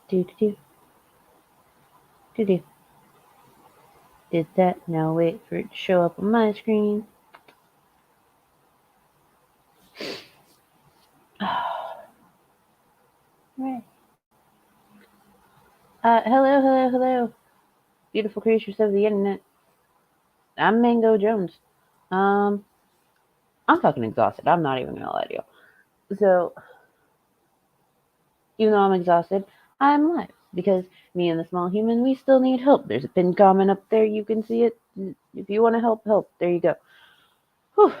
Do. Did that. Now wait for it to show up on my screen. Right. Hello. Beautiful creatures of the internet. I'm Mango Jones. Um, I'm fucking exhausted. I'm not even gonna lie to you. So, even though I'm exhausted, I'm live because me and the small human, we still need help. There's a pinned comment up there. You can see it. If you want to help. There you go. Whew.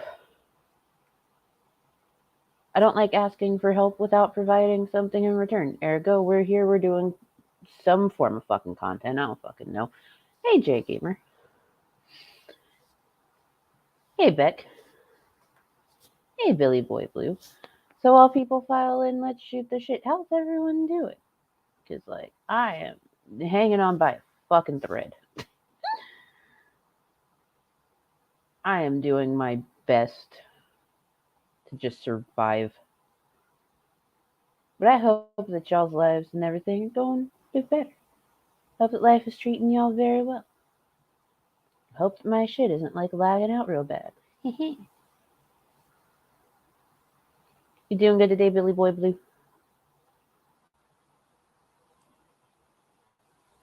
I don't like asking for help without providing something in return. Ergo, we're here. We're doing some form of fucking content. I don't fucking know. Hey, J Gamer. Hey, Beck. Hey, Billy Boy Blue. So while people file in, let's shoot the shit. How's everyone doing? Because, like, I am hanging on by a fucking thread. I am doing my best to just survive. But I hope that y'all's lives and everything are going a bit better. Hope that life is treating y'all very well. Hope that my shit isn't, like, lagging out real bad. You doing good today, Billy Boy Blue?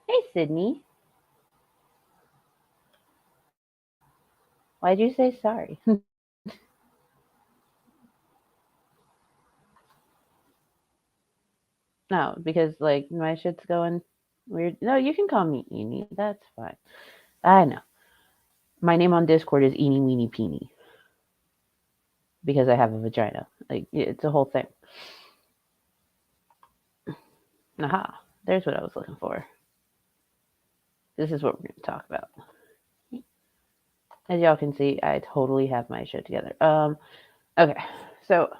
Hey, Sydney. Why'd you say sorry? No, because, like, my shit's going weird. No, you can call me Eenie. That's fine. I know. My name on Discord is Eenie Weenie Peenie. Because I have a vagina. Like, it's a whole thing. Aha. There's what I was looking for. This is what we're going to talk about. As y'all can see, I totally have my shit together. Okay. So,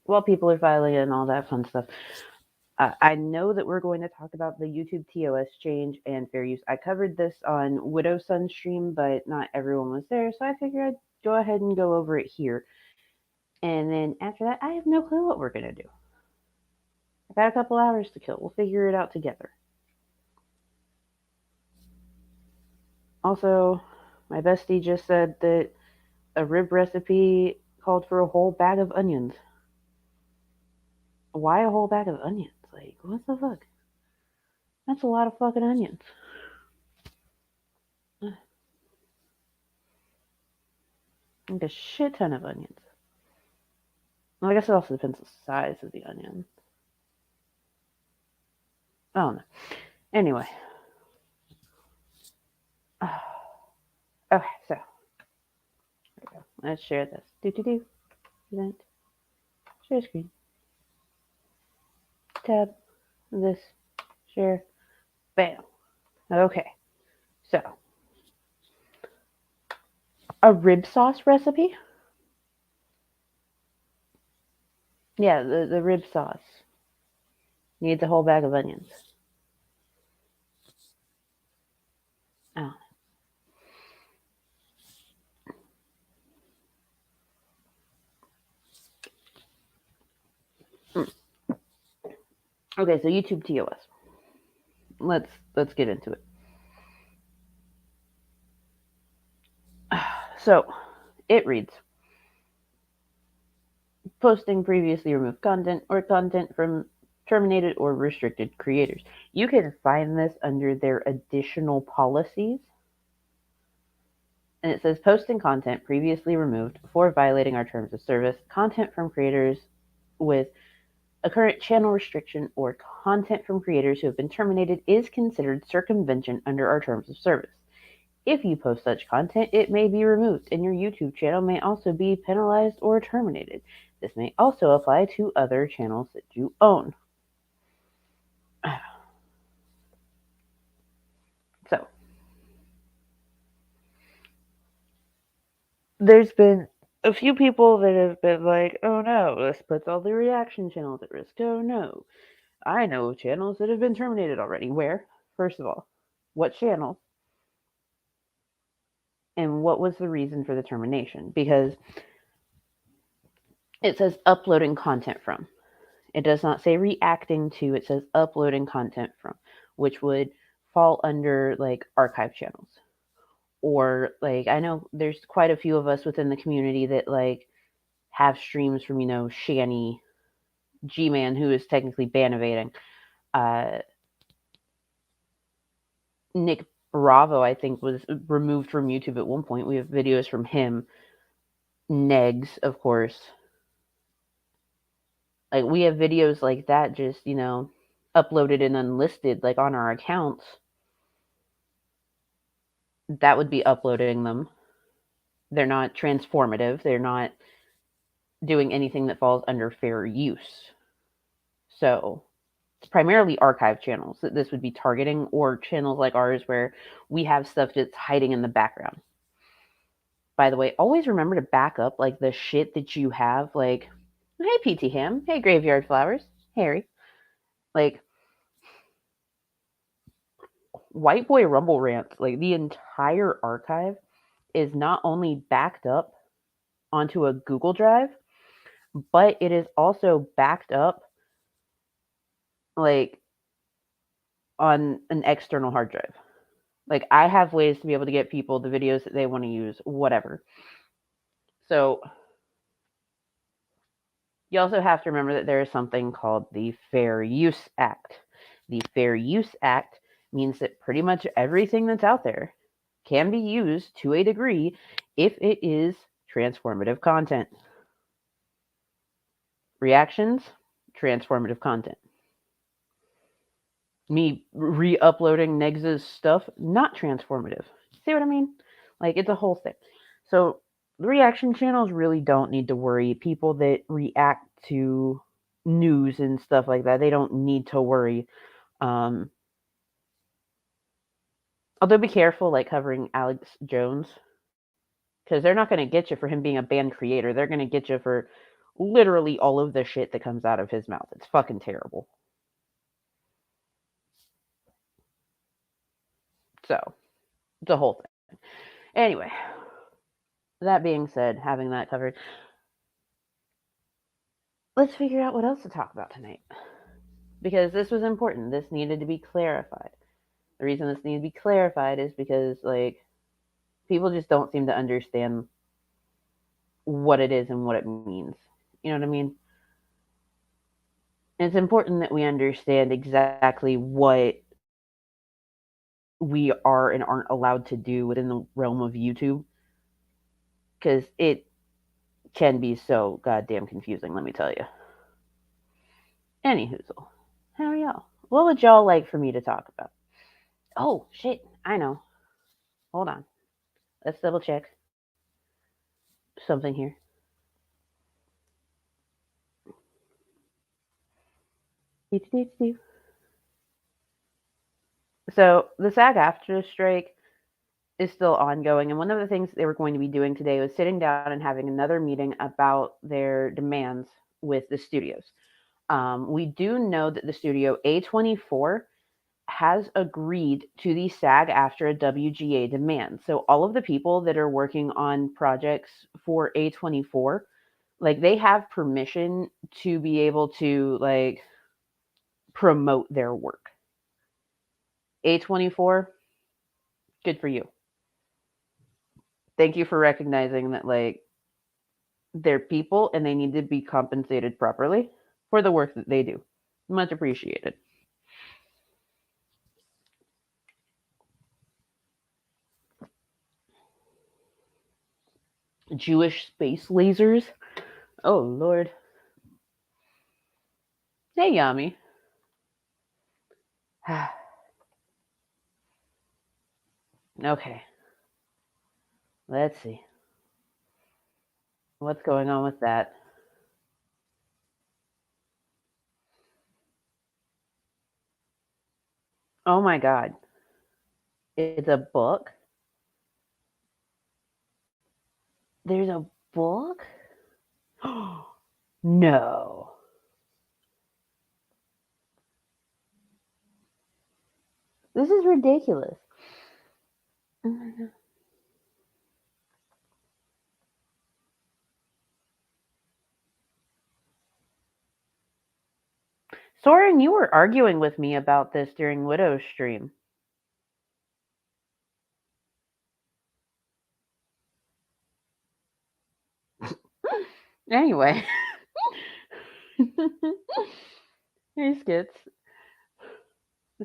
while people are filing in all that fun stuff, I know that we're going to talk about the YouTube TOS change and fair use. I covered this on Widow Sun's stream, but not everyone was there, so I figured I'd go ahead and go over it here. And then after that, I have no clue what we're going to do. I've got a couple hours to kill. We'll figure it out together. Also, my bestie just said that a rib recipe called for a whole bag of onions. Why a whole bag of onions? Like, what the fuck? That's a lot of fucking onions. Like a shit ton of onions. Well, I guess it also depends on the size of the onion. I don't know. Anyway. Okay, so. There we go. Let's share this. Do. Event. Share screen. Tab. This. Share. Bam. Okay. So. A rib sauce recipe? Yeah, the rib sauce. Needs a whole bag of onions. Oh. Okay, so YouTube TOS. Let's get into it. So, it reads: posting previously removed content or content from terminated or restricted creators. You can find this under their additional policies. And it says posting content previously removed for violating our terms of service, content from creators with a current channel restriction, or content from creators who have been terminated is considered circumvention under our terms of service. If you post such content, it may be removed, and your YouTube channel may also be penalized or terminated. This may also apply to other channels that you own. So, there's been a few people that have been like, oh no, this puts all the reaction channels at risk. Oh no. I know of channels that have been terminated already. Where? First of all, what channels? And what was the reason for the termination? Because it says uploading content from. It does not say reacting to, it says uploading content from, which would fall under like archive channels. Or like, I know there's quite a few of us within the community that like have streams from, Shanny G-Man, who is technically ban evading. Nick Bravo, I think, was removed from YouTube at one point. We have videos from him. Negs, of course. Like, we have videos like that just, uploaded and unlisted, like, on our accounts. That would be uploading them. They're not transformative. They're not doing anything that falls under fair use. So it's primarily archive channels that this would be targeting, or channels like ours where we have stuff that's hiding in the background. By the way, always remember to back up like the shit that you have. Like, hey, PT Ham. Hey, Graveyard Flowers. Harry. Like, White Boy Rumble Rants. Like, the entire archive is not only backed up onto a Google Drive, but it is also backed up like on an external hard drive. Like, I have ways to be able to get people the videos that they want to use, whatever. So you also have to remember that there is something called the Fair Use Act. The Fair Use Act means that pretty much everything that's out there can be used to a degree if it is transformative content. Reactions, transformative content. Me re-uploading Negs' stuff, not transformative. See what I mean? Like, it's a whole thing. So the reaction channels really don't need to worry. People that react to news and stuff like that, they don't need to worry. Although be careful, like, covering Alex Jones, because they're not going to get you for him being a band creator. They're going to get you for literally all of the shit that comes out of his mouth. It's fucking terrible. So it's a whole thing. Anyway, that being said, having that covered, let's figure out what else to talk about tonight. Because this was important. This needed to be clarified. The reason this needed to be clarified is because, like, people just don't seem to understand what it is and what it means. You know what I mean? And it's important that we understand exactly what we are and aren't allowed to do within the realm of YouTube, because it can be so goddamn confusing, let me tell you. Anyhoozle, how are y'all? What would y'all like for me to talk about? Oh, shit, I know. Hold on. Let's double check something here. So the SAG-AFTRA strike is still ongoing, and one of the things they were going to be doing today was sitting down and having another meeting about their demands with the studios. We do know that the studio A24 has agreed to the SAG-AFTRA WGA demands. So all of the people that are working on projects for A24, like, they have permission to be able to, like, promote their work. A24, good for you. Thank you for recognizing that, like, they're people and they need to be compensated properly for the work that they do. Much appreciated. Jewish space lasers. Oh, Lord. Hey, Yami. Okay. Let's see. What's going on with that? Oh my God. It's a book? There's a book? No. This is ridiculous. Oh my God. Soren, you were arguing with me about this during Widow's stream. Anyway. Hey, Skits.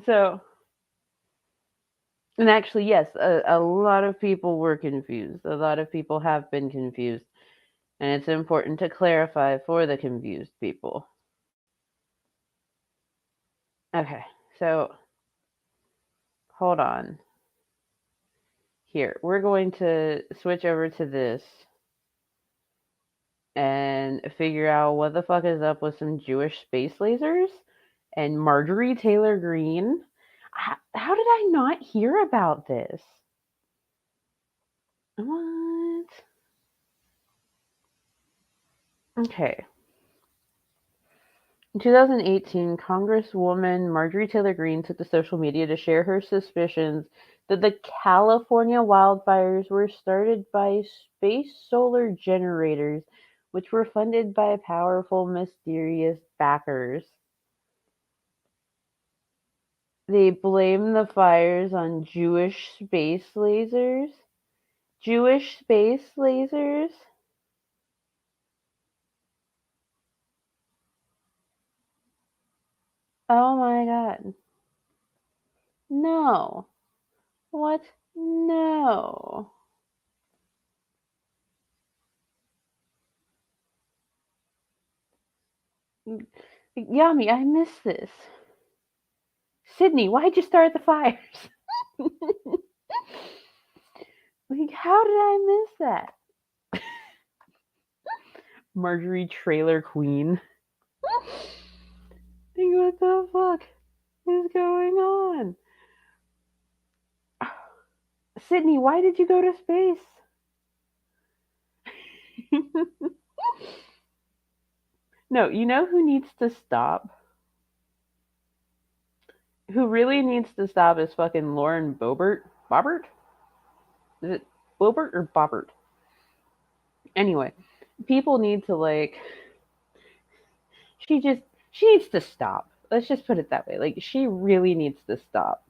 So, and actually, yes, a lot of people were confused. A lot of people have been confused. And it's important to clarify for the confused people. Okay, so hold on. Here, we're going to switch over to this and figure out what the fuck is up with some Jewish space lasers and Marjorie Taylor Greene. How did I not hear about this? What? Okay. In 2018, Congresswoman Marjorie Taylor Greene took to social media to share her suspicions that the California wildfires were started by space solar generators, which were funded by powerful, mysterious backers. They blame the fires on Jewish space lasers. Jewish space lasers? Oh my god. No. What? No. Yummy, I missed this. Sydney, why'd you start the fires? Like, how did I miss that? Marjorie Trailer Queen. Like, what the fuck is going on? Sydney, why did you go to space? No, you know who needs to stop? Who really needs to stop is fucking Lauren Boebert. Boebert? Is it Boebert or Bobbert? Anyway, people need to like. She needs to stop. Let's just put it that way. Like, she really needs to stop.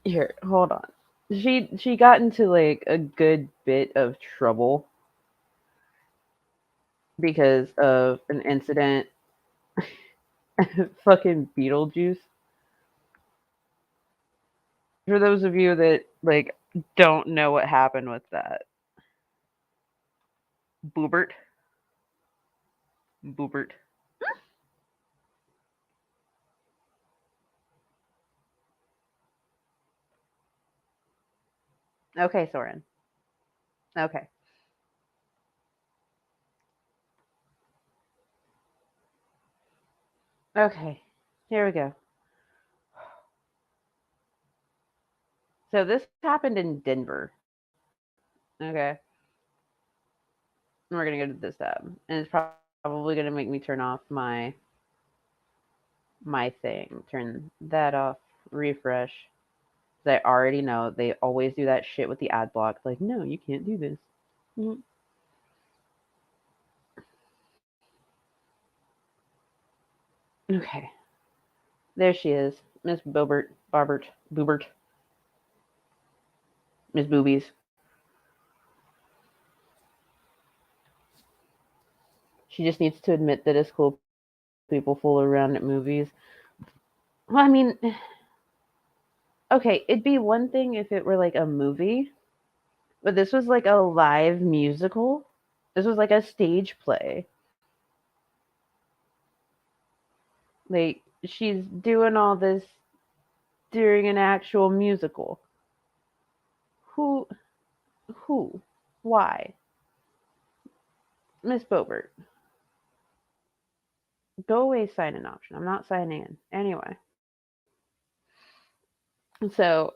Here, hold on. She got into like a good bit of trouble because of an incident. Fucking Beetlejuice. For those of you that like don't know what happened with that. Boobert. Boobert. Okay, Soren. Okay. Okay. Here we go. So this happened in Denver. Okay. We're gonna go to this tab, and it's probably gonna make me turn off my thing. Turn that off. Refresh. I already know they always do that shit with the ad block. Like, no, you can't do this. Mm. Okay. There she is. Miss Boobert. Miss Boobies. She just needs to admit that it's cool people fool around at movies. Well, I mean, okay, it'd be one thing if it were like a movie, but this was like a live musical. This was like a stage play. Like, she's doing all this during an actual musical. Who? Who? Why? Miss Bobert. Go away, sign in option. I'm not signing in. Anyway. So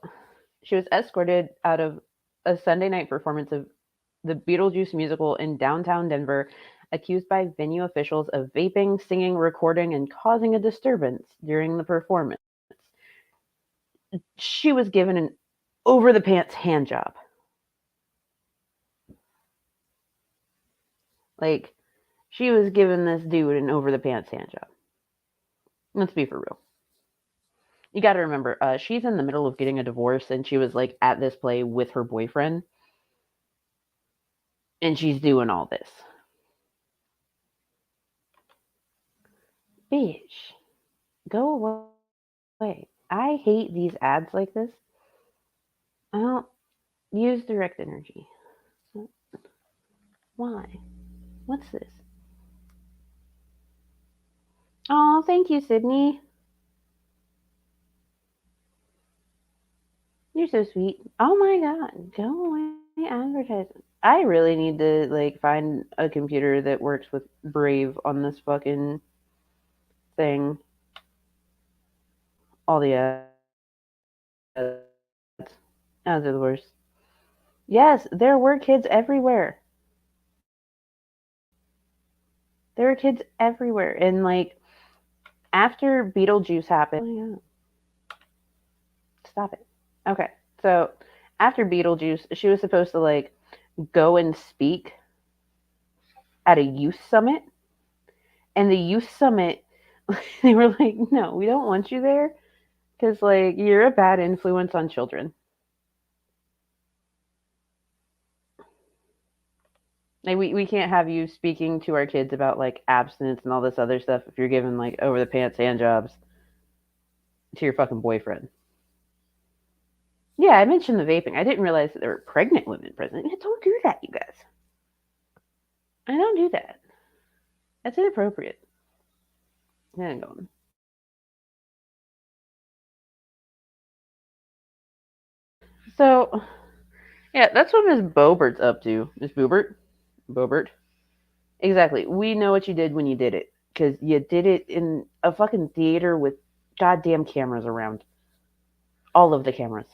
she was escorted out of a Sunday night performance of the Beetlejuice musical in downtown Denver, accused by venue officials of vaping, singing, recording, and causing a disturbance during the performance. She was given an over the pants hand job. Like, She was giving this dude an over the pants hand job. Let's be for real. You got to remember, she's in the middle of getting a divorce, and she was like at this play with her boyfriend, and she's doing all this. Bitch, go away. I hate these ads like this. I don't use direct energy. Why? What's this? Oh, thank you, Sydney. You're so sweet. Oh my god, go away, advertisement. I really need to like find a computer that works with Brave on this fucking thing. All the ads. Ads are the worst. Yes, there were kids everywhere. There were kids everywhere, and like after Beetlejuice happened. Oh my god. Stop it. Okay, so after Beetlejuice, she was supposed to like go and speak at a youth summit, and the youth summit, they were like, "No, we don't want you there because like you're a bad influence on children. Like we can't have you speaking to our kids about like abstinence and all this other stuff if you're giving like over the pants hand jobs to your fucking boyfriend." Yeah, I mentioned the vaping. I didn't realize that there were pregnant women present. I don't do that, you guys. I don't do that. That's inappropriate. Hang on. So, yeah, that's what Miss Bobert's up to. Miss Boobert? Bobert? Exactly. We know what you did when you did it. Because you did it in a fucking theater with goddamn cameras around. All of the cameras.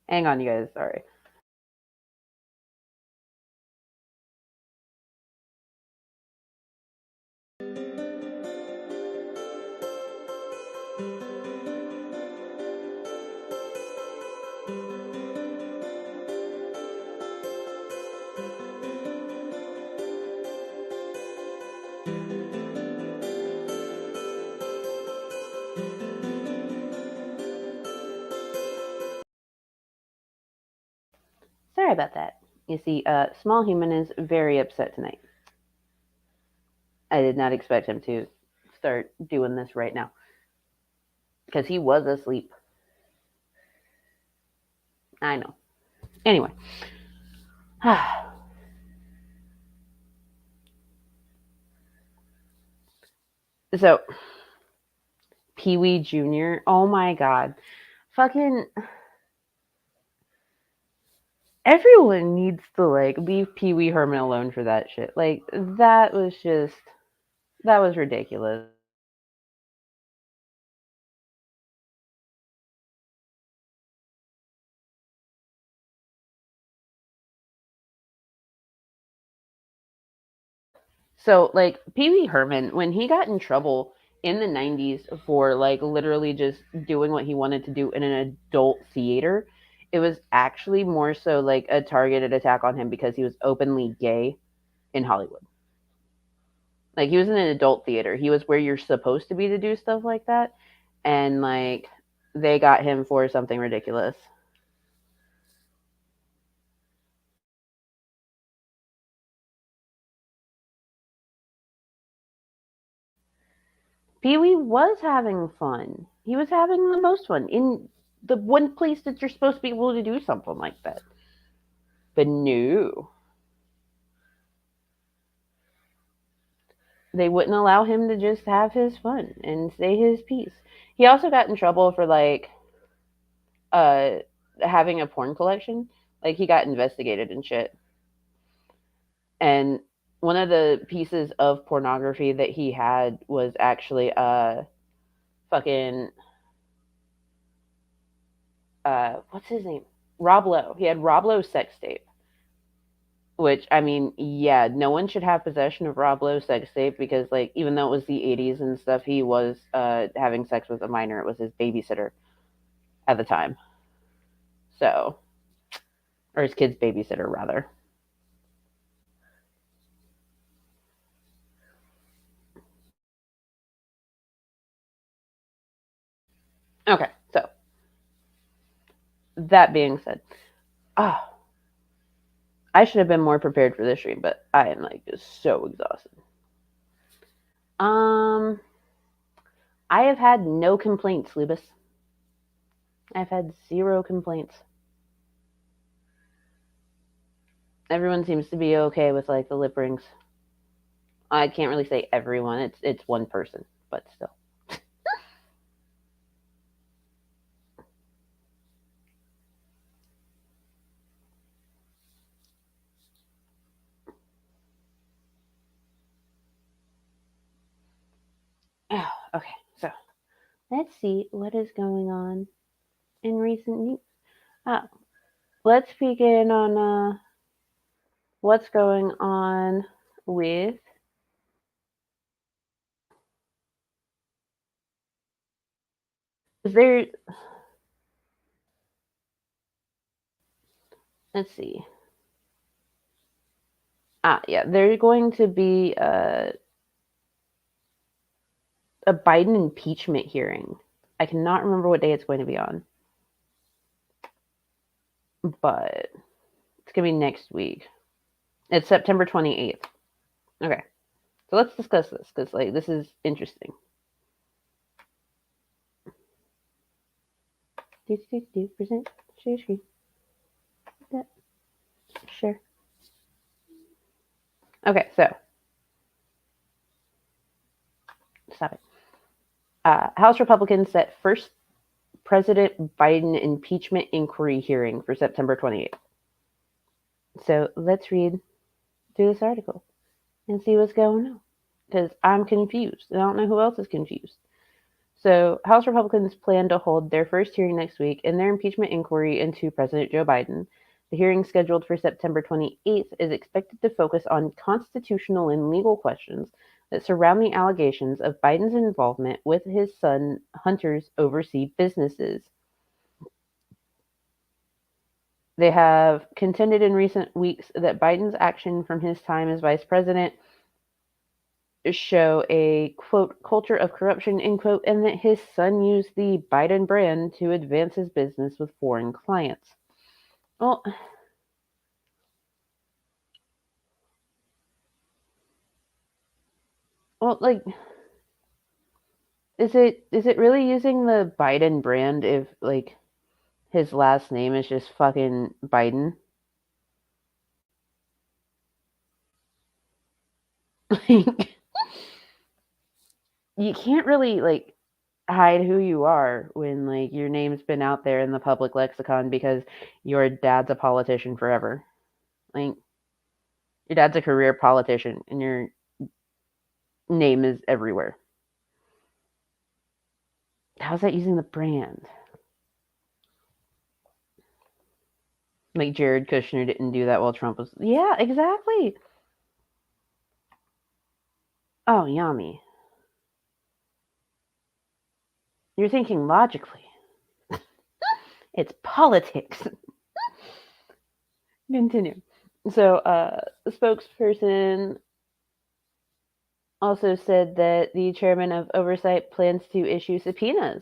Hang on, you guys. Sorry. Sorry about that. You see, Small Human is very upset tonight. I did not expect him to start doing this right now. Because he was asleep. I know. Anyway. So, Pee Wee Jr., oh my god. Fucking everyone needs to like leave Pee Wee Herman alone for that shit. Like that was ridiculous. So like Pee Wee Herman, when he got in trouble in the 90s for like literally just doing what he wanted to do in an adult theater, it was actually more so like a targeted attack on him because he was openly gay in Hollywood. Like he was in an adult theater. He was where you're supposed to be to do stuff like that. And like they got him for something ridiculous. Pee Wee was having fun. He was having the most fun in the one place that you're supposed to be able to do something like that. But no, they wouldn't allow him to just have his fun and say his piece. He also got in trouble for like uh having a porn collection. Like he got investigated and shit. And one of the pieces of pornography that he had was actually fucking what's his name? Rob Lowe. He had Rob Lowe's sex tape. Which I mean, yeah, no one should have possession of Rob Lowe's sex tape because like even though it was the 80s and stuff, he was having sex with a minor. It was his babysitter at the time. So, or his kid's babysitter, rather. Okay, so that being said, ah, I should have been more prepared for this stream, but I am like just so exhausted. I have had no complaints, Lubus. I've had 0 complaints. Everyone seems to be okay with like the lip rings. I can't really say everyone. It's one person, but still. Oh, okay, so let's see what is going on in recent news. Let's begin on what's going on with there. Let's see. Yeah, there's going to be a Biden impeachment hearing. I cannot remember what day it's going to be on, but it's going to be next week. It's September 28th. Okay. So let's discuss this because like this is interesting. Percent share screen. Sure. Okay, so stop it. House Republicans set first President Biden impeachment inquiry hearing for September 28th. So let's read through this article and see what's going on because I'm confused. I don't know who else is confused. So, House Republicans plan to hold their first hearing next week in their impeachment inquiry into President Joe Biden. The hearing, scheduled for September 28th, is expected to focus on constitutional and legal questions that surround the allegations of Biden's involvement with his son Hunter's overseas businesses. They have contended in recent weeks that Biden's action from his time as vice president show a, quote, culture of corruption, end quote, and that his son used the Biden brand to advance his business with foreign clients. Well, like, is it really using the Biden brand if like his last name is just fucking Biden? Like, you can't really like hide who you are when like your name's been out there in the public lexicon because your dad's a politician forever. Like, your dad's a career politician and your name is everywhere. How's that using the brand? Like Jared Kushner didn't do that while Trump was. Yeah, exactly. Oh, yummy. You're thinking logically. It's politics. Continue. So, the spokesperson also said that the chairman of oversight plans to issue subpoenas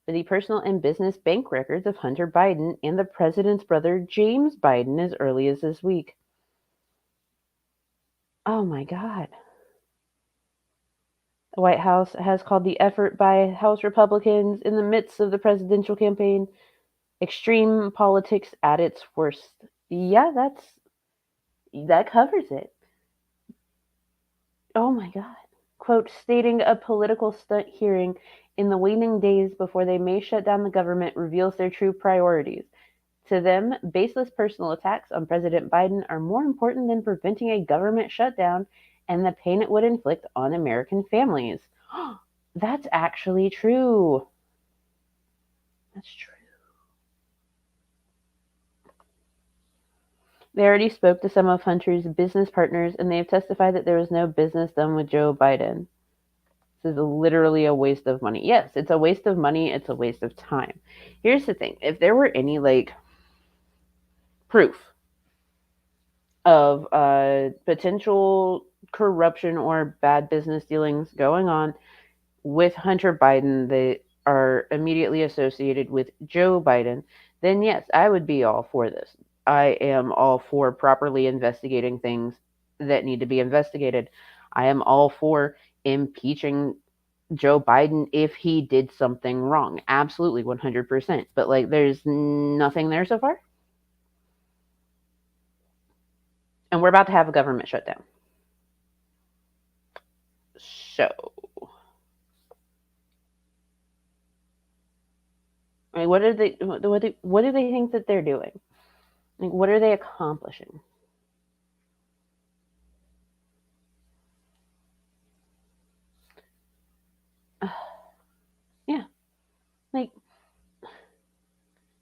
for the personal and business bank records of Hunter Biden and the president's brother James Biden as early as this week. Oh my God. The White House has called the effort by House Republicans in the midst of the presidential campaign extreme politics at its worst. Yeah, that covers it. Oh my God. Quote, stating a political stunt hearing in the waning days before they may shut down the government reveals their true priorities. To them, baseless personal attacks on President Biden are more important than preventing a government shutdown and the pain it would inflict on American families. That's actually true. That's true. They already spoke to some of Hunter's business partners, and they have testified that there was no business done with Joe Biden. This is literally a waste of money. Yes, it's a waste of money. It's a waste of time. Here's the thing. If there were any, like, proof of potential corruption or bad business dealings going on with Hunter Biden that are immediately associated with Joe Biden, then yes, I would be all for this. I am all for properly investigating things that need to be investigated. I am all for impeaching Joe Biden if he did something wrong. Absolutely, 100%. But like, there's nothing there so far. And we're about to have a government shutdown. So, I mean, what do they think that they're doing? Like, what are they accomplishing? Yeah, like,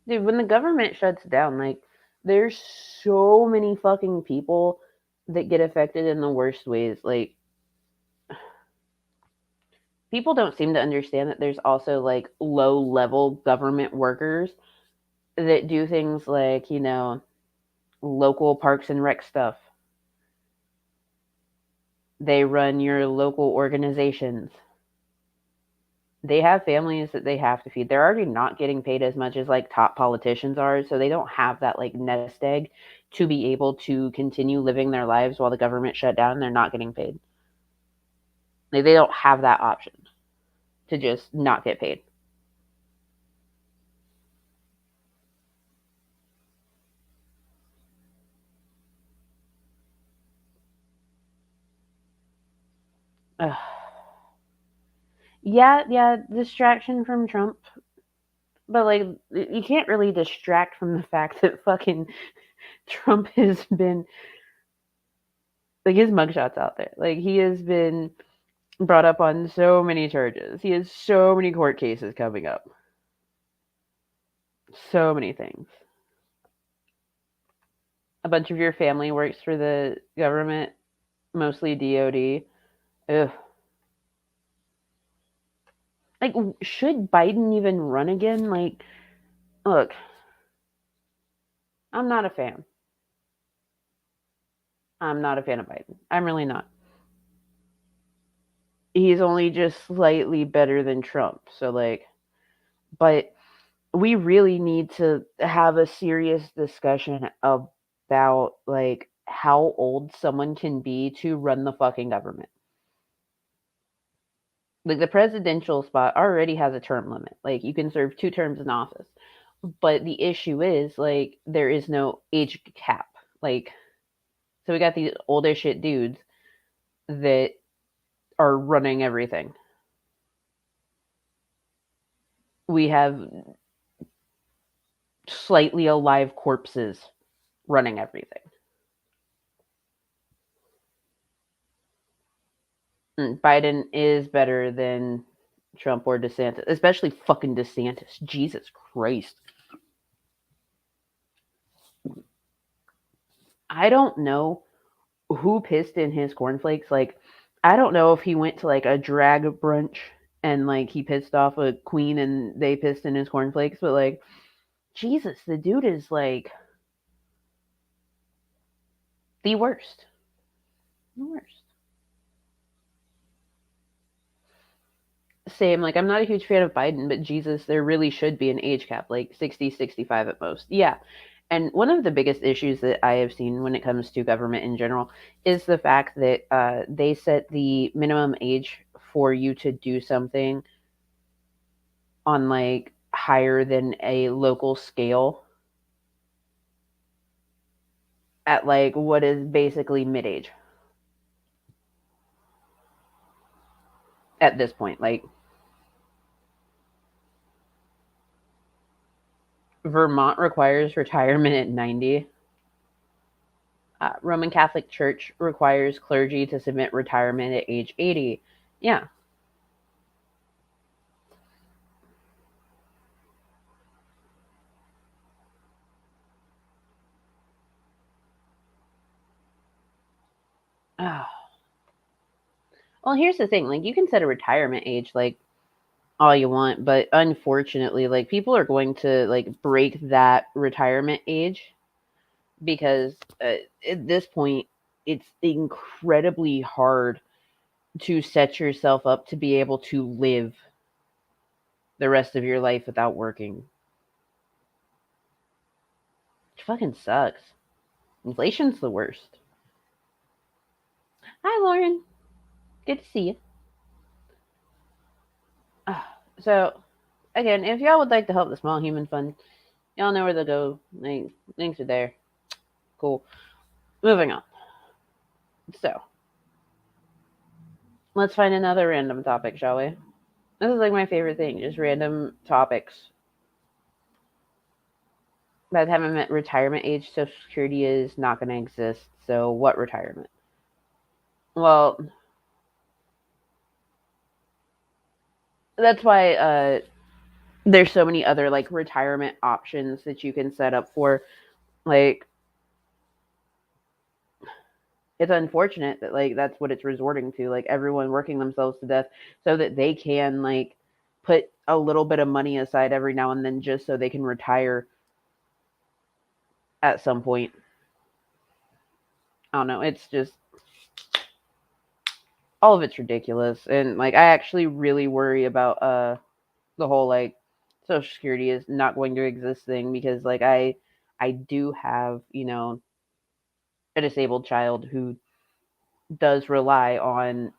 dude, when the government shuts down, like, there's so many fucking people that get affected in the worst ways. Like, people don't seem to understand that there's also like low level government workers that do things like, local parks and rec stuff. They run your local organizations. They have families that they have to feed. They're already not getting paid as much as like top politicians are, so they don't have that like nest egg to be able to continue living their lives while the government shut down and they're not getting paid. Like, they don't have that option to just not get paid. Ugh. Yeah, distraction from Trump. But like, you can't really distract from the fact that fucking Trump has been, like, his mugshot's out there. Like, he has been brought up on so many charges. He has so many court cases coming up. So many things. A bunch of your family works for the government, mostly DOD. Ugh. Like, should Biden even run again? Like, look, I'm not a fan. I'm not a fan of Biden. I'm really not. He's only just slightly better than Trump. So, like, but we really need to have a serious discussion about like how old someone can be to run the fucking government. Like, the presidential spot already has a term limit. Like, you can serve 2 terms in office. But the issue is like there is no age cap. Like, so we got these older shit dudes that are running everything. We have slightly alive corpses running everything. Biden is better than Trump or DeSantis, especially fucking DeSantis. Jesus Christ. I don't know who pissed in his cornflakes. Like, I don't know if he went to like a drag brunch and like he pissed off a queen and they pissed in his cornflakes, but like, Jesus, the dude is like the worst. The worst. Same, like, I'm not a huge fan of Biden, but Jesus, there really should be an age cap, like 60, 65 at most. Yeah. And one of the biggest issues that I have seen when it comes to government in general is the fact that they set the minimum age for you to do something on like higher than a local scale at like what is basically mid age at this point. Like, Vermont requires retirement at 90. Roman Catholic Church requires clergy to submit retirement at age 80. Yeah. Oh. Well, here's the thing. Like, you can set a retirement age like all you want, but unfortunately, like, people are going to like break that retirement age because at this point, it's incredibly hard to set yourself up to be able to live the rest of your life without working. It fucking sucks. Inflation's the worst. Hi, Lauren. Good to see you. So, again, if y'all would like to help the Small Human Fund, y'all know where to go. Links are there. Cool. Moving on. So, let's find another random topic, shall we? This is like my favorite thing, just random topics. By the time I'm at retirement age, Social Security is not going to exist. So, what retirement? Well, that's why there's so many other like retirement options that you can set up for. Like, it's unfortunate that like that's what it's resorting to, like everyone working themselves to death so that they can like put a little bit of money aside every now and then just so they can retire at some point. I don't know, it's just all of it's ridiculous. And like I actually really worry about the whole like Social Security is not going to exist thing, because like I do have, you know, a disabled child who does rely on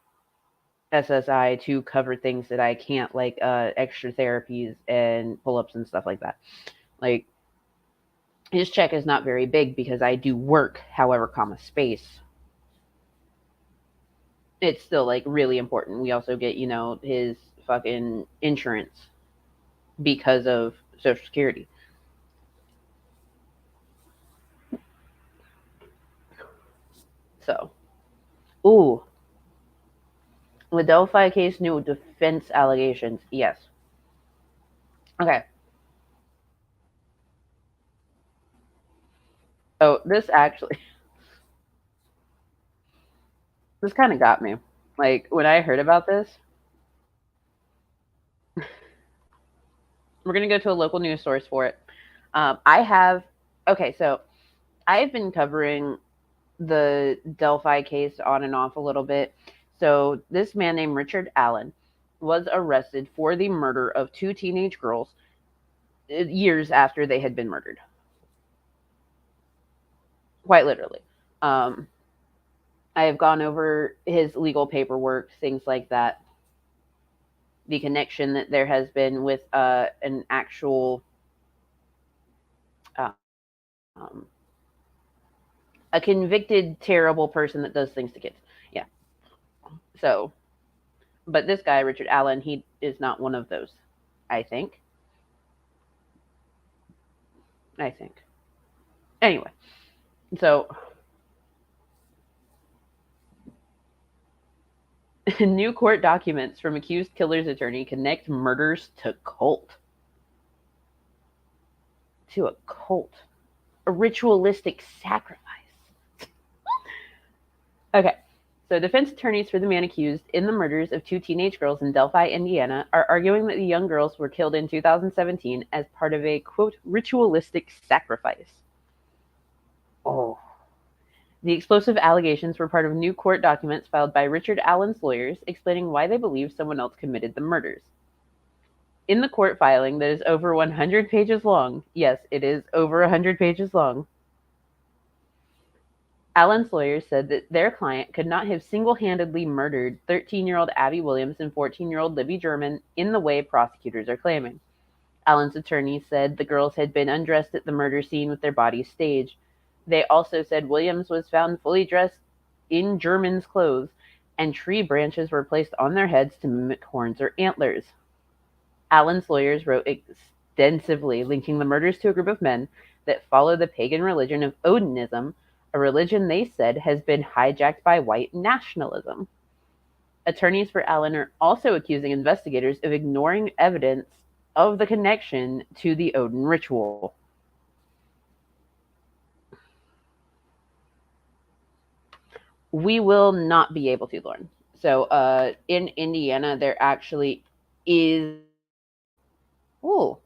SSI to cover things that I can't, like extra therapies and pull-ups and stuff like that. Like his check is not very big because I do work, however, comma space. It's still like really important. We also get, you know, his fucking insurance because of Social Security. So, ooh, the Delphi case, new defense allegations. Yes. Okay. Oh, this kind of got me. Like when I heard about this, we're gonna go to a local news source for it. I have okay, so I have been covering the Delphi case on and off a little bit. So this man named Richard Allen was arrested for the murder of two teenage girls years after they had been murdered. Quite literally. Um, I have gone over his legal paperwork, things like that. The connection that there has been with an actual um, a convicted terrible person that does things to kids. Yeah. So, but this guy Richard Allen, he is not one of those. I think. I think. Anyway, so new court documents from accused killer's attorney connect murders to cult. To a cult. A ritualistic sacrifice. Okay. So, defense attorneys for the man accused in the murders of two teenage girls in Delphi, Indiana, are arguing that the young girls were killed in 2017 as part of a, quote, ritualistic sacrifice. Oh. The explosive allegations were part of new court documents filed by Richard Allen's lawyers explaining why they believe someone else committed the murders. In the court filing that is over 100 pages long, yes, it is over 100 pages long, Allen's lawyers said that their client could not have single-handedly murdered 13-year-old Abby Williams and 14-year-old Libby German in the way prosecutors are claiming. Allen's attorney said the girls had been undressed at the murder scene with their bodies staged. They also said Williams was found fully dressed in German's clothes, and tree branches were placed on their heads to mimic horns or antlers. Allen's lawyers wrote extensively linking the murders to a group of men that follow the pagan religion of Odinism, a religion they said has been hijacked by white nationalism. Attorneys for Allen are also accusing investigators of ignoring evidence of the connection to the Odin ritual. We will not be able to, Lauren. So in Indiana, there actually is. Ooh,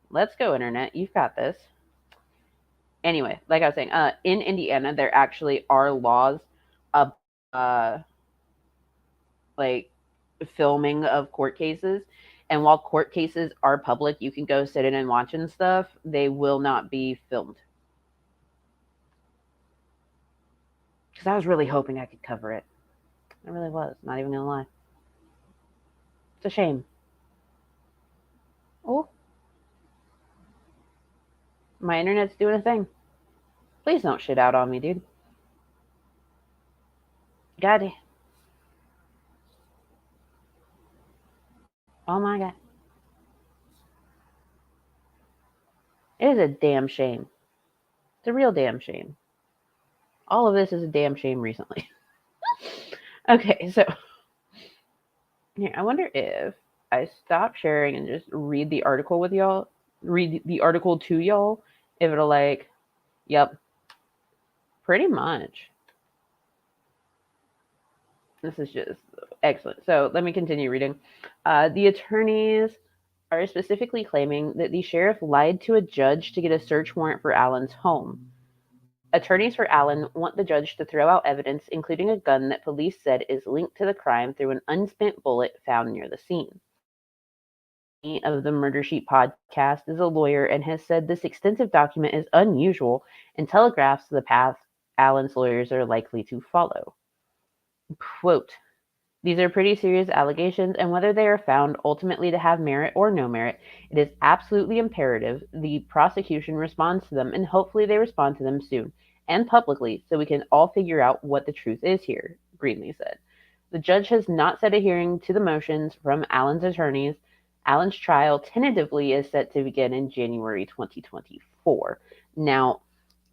let's go, Internet. You've got this. Anyway, like I was saying, in Indiana, there actually are laws about like filming of court cases. And while court cases are public, you can go sit in and watch and stuff. They will not be filmed. Because I was really hoping I could cover it. I really was. Not even gonna lie. It's a shame. Oh, my internet's doing a thing. Please don't shit out on me, dude. God. Oh my god. It is a damn shame. It's a real damn shame. All of this is a damn shame recently. Okay, so here, I wonder if I stop sharing and just read the article with y'all, read the article to y'all, if it'll like, yep, pretty much. This is just excellent. So let me continue reading. The attorneys are specifically claiming that the sheriff lied to a judge to get a search warrant for Allen's home. Attorneys for Allen want the judge to throw out evidence, including a gun that police said is linked to the crime through an unspent bullet found near the scene. Of the Murder Sheet podcast is a lawyer and has said this extensive document is unusual and telegraphs the path Allen's lawyers are likely to follow. Quote, these are pretty serious allegations, and whether they are found ultimately to have merit or no merit, it is absolutely imperative the prosecution responds to them, and hopefully they respond to them soon and publicly so we can all figure out what the truth is here, Greenlee said. The judge has not set a hearing to the motions from Allen's attorneys. Allen's trial tentatively is set to begin in January 2024. Now,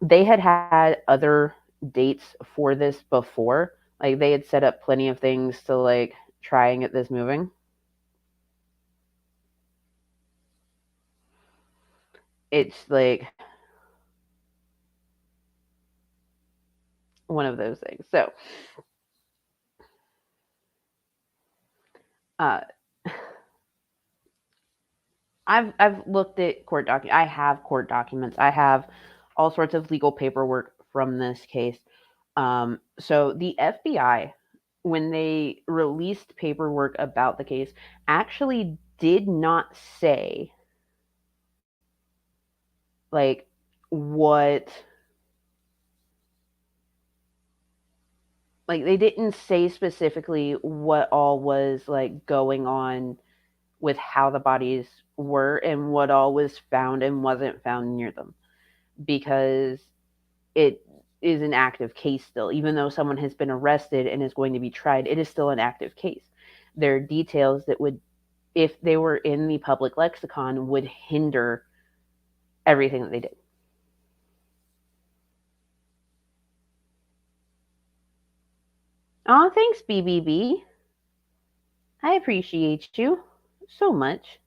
they had other dates for this before. Like they had set up plenty of things to like try and get this moving. It's like one of those things. So, uh, I've looked at court documents. I have court documents. I have all sorts of legal paperwork from this case. So the FBI, when they released paperwork about the case, actually did not say like what, like they didn't say specifically what all was like going on with how the bodies were and what all was found and wasn't found near them, because it is an active case still. Even though someone has been arrested and is going to be tried, it is still an active case. There are details that would, if they were in the public lexicon, would hinder everything that they did. Oh, thanks, BBB. I appreciate you so much.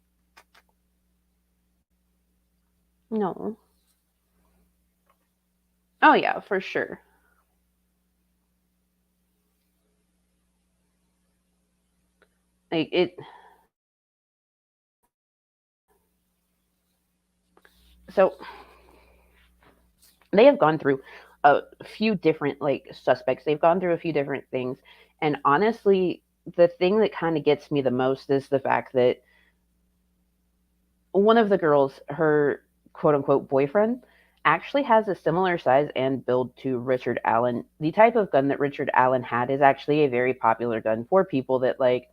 No. Oh, yeah, for sure. Like it. So they have gone through a few different like suspects. They've gone through a few different things. And honestly, the thing that kind of gets me the most is the fact that one of the girls, her quote unquote boyfriend, actually has a similar size and build to Richard Allen. The type of gun that Richard Allen had is actually a very popular gun for people that like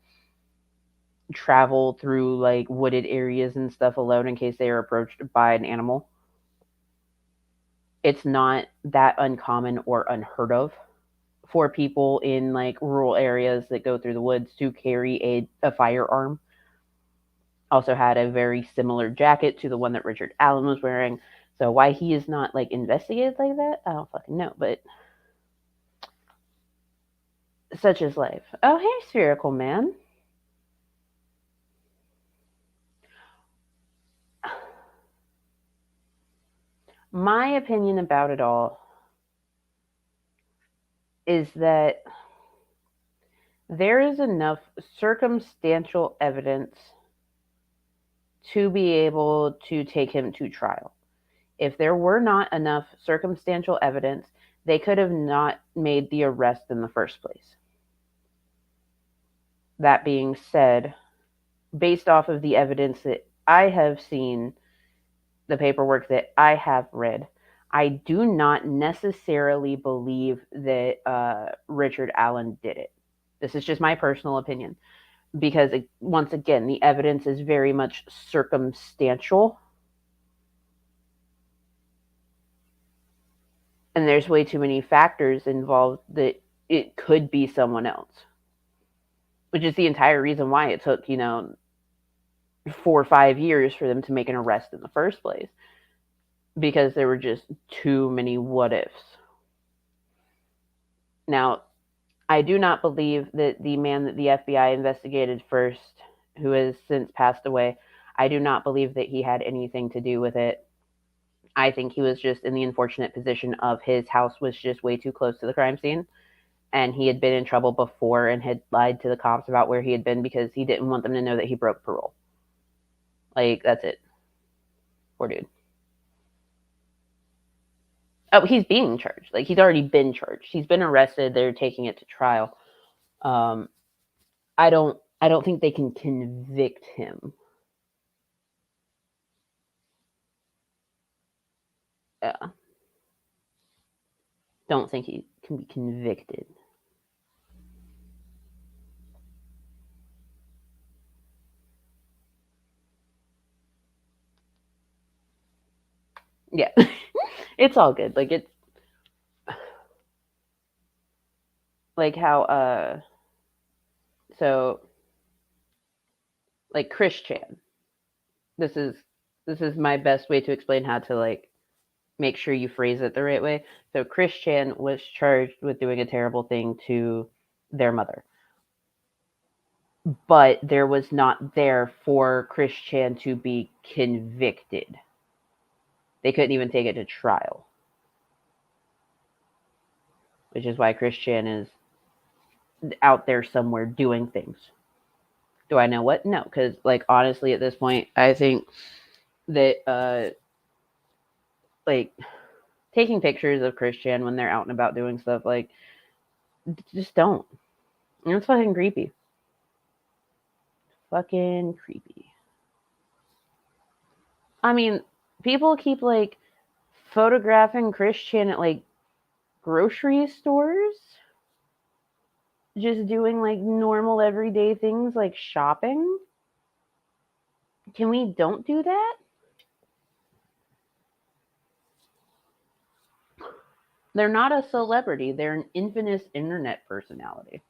travel through like wooded areas and stuff alone in case they are approached by an animal. It's not that uncommon or unheard of for people in like rural areas that go through the woods to carry a firearm. Also had a very similar jacket to the one that Richard Allen was wearing. So why he is not like investigated like that, I don't fucking know. But such is life. Oh, hey, spherical man. My opinion about it all is that there is enough circumstantial evidence to be able to take him to trial. If there were not enough circumstantial evidence, they could have not made the arrest in the first place. That being said, based off of the evidence that I have seen, the paperwork that I have read, I do not necessarily believe that Richard Allen did it. This is just my personal opinion. Because, once again, the evidence is very much circumstantial. And there's way too many factors involved that it could be someone else. Which is the entire reason why it took, 4 or 5 years for them to make an arrest in the first place. Because there were just too many what ifs. Now, I do not believe that the man that the FBI investigated first, who has since passed away, I do not believe that he had anything to do with it. I think he was just in the unfortunate position of his house was just way too close to the crime scene. And he had been in trouble before and had lied to the cops about where he had been because he didn't want them to know that he broke parole. Like, that's it. Poor dude. Oh, he's being charged. Like, he's already been charged. He's been arrested. They're taking it to trial. I don't think they can convict him. Yeah. Don't think he can be convicted. Yeah. It's all good. Like, it's like how so like Chris Chan. This is my best way to explain how to, like, make sure you phrase it the right way. So Chris Chan was charged with doing a terrible thing to their mother. But there was not there for Chris Chan to be convicted. They couldn't even take it to trial. Which is why Chris Chan is out there somewhere doing things. Do I know what? No, because, like, honestly, at this point, I think that like, taking pictures of Chris Chan when they're out and about doing stuff, like, just don't. It's fucking creepy. Fucking creepy. I mean, people keep, like, photographing Chris Chan at, like, grocery stores, just doing, like, normal everyday things like shopping. Can we don't do that? They're not a celebrity. They're an infamous internet personality.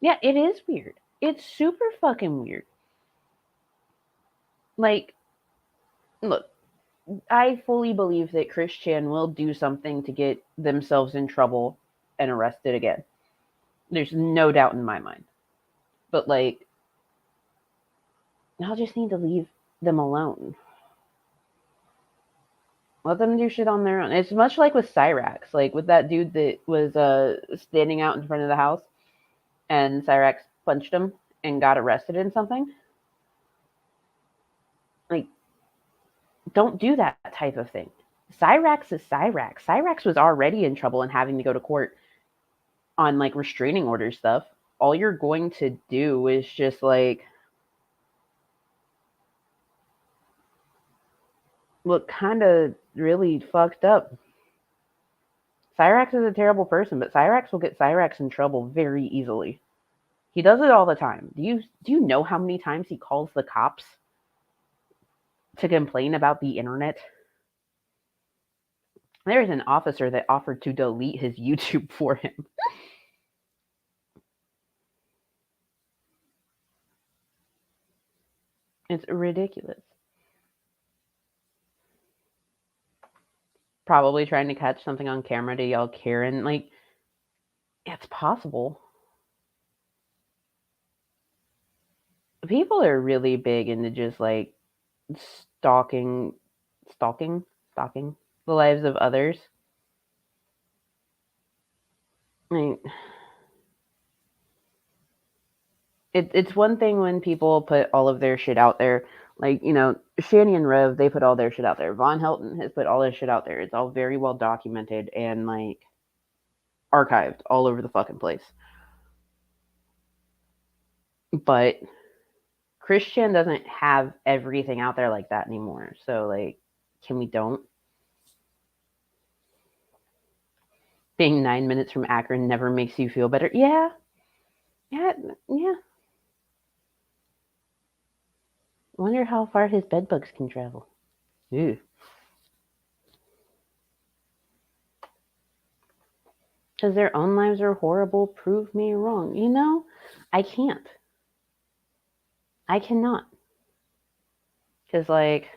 Yeah, it is weird. It's super fucking weird. Like, look, I fully believe that Chris Chan will do something to get themselves in trouble and arrested again. There's no doubt in my mind. But, like, I'll just need to leave them alone. Let them do shit on their own. It's much like with Cyrax, like with that dude that was standing out in front of the house and Cyrax punched him and got arrested in something. Like, don't do that type of thing. Cyrax is Cyrax. Cyrax was already in trouble and having to go to court on, like, restraining order stuff. All you're going to do is just, like, look kind of really fucked up. Cyrax is a terrible person, but Cyrax will get Cyrax in trouble very easily. He does it all the time. Do you know how many times he calls the cops to complain about the internet? There's an officer that offered to delete his YouTube for him. It's ridiculous. Probably trying to catch something on camera to yell Karen. Like, it's possible. People are really big into just, like, stalking the lives of others. Like, It's one thing when people put all of their shit out there. Like, Shani and Rev, they put all their shit out there. Von Helton has put all his shit out there. It's all very well documented and, like, archived all over the fucking place. But Christian doesn't have everything out there like that anymore. So, like, can we don't? Being 9 minutes from Akron never makes you feel better. Yeah. Yeah. Yeah. Wonder how far his bedbugs can travel. Ew. Because their own lives are horrible, prove me wrong. I can't. I cannot. Because, like,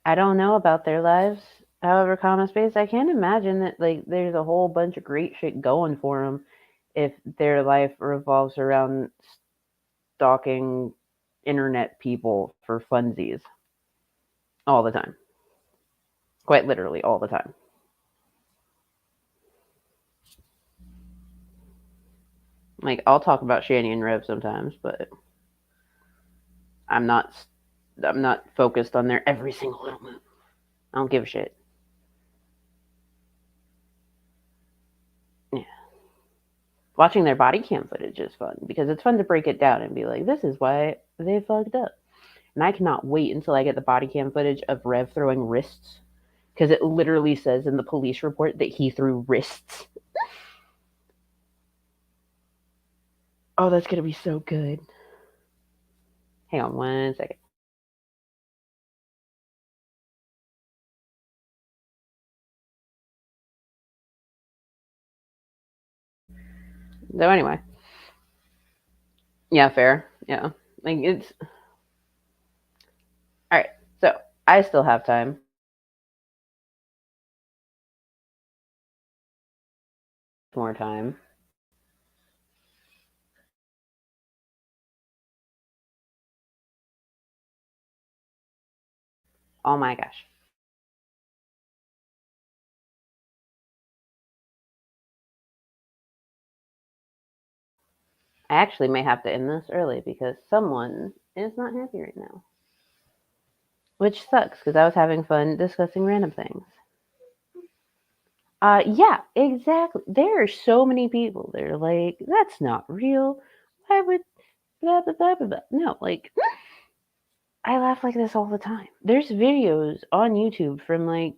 I don't know about their lives. However, comma space, I can't imagine that, like, there's a whole bunch of great shit going for them if their life revolves around stalking internet people for funsies all the time. Quite literally all the time. Like, I'll talk about Shani and Rev sometimes, but I'm not focused on their every single little move. I don't give a shit. Yeah. Watching their body cam footage is fun because it's fun to break it down and be like, this is why they fucked up. And I cannot wait until I get the body cam footage of Rev throwing wrists because it literally says in the police report that he threw wrists. Oh, that's going to be so good. Hang on 1 second. So anyway. Yeah, fair. Yeah. Like, it's... All right. So I still have time. More time. Oh my gosh. I actually may have to end this early because someone is not happy right now. Which sucks because I was having fun discussing random things. Yeah, exactly. There are so many people that are like, that's not real. Why would blah blah blah blah blah? No, like, I laugh like this all the time. There's videos on YouTube from like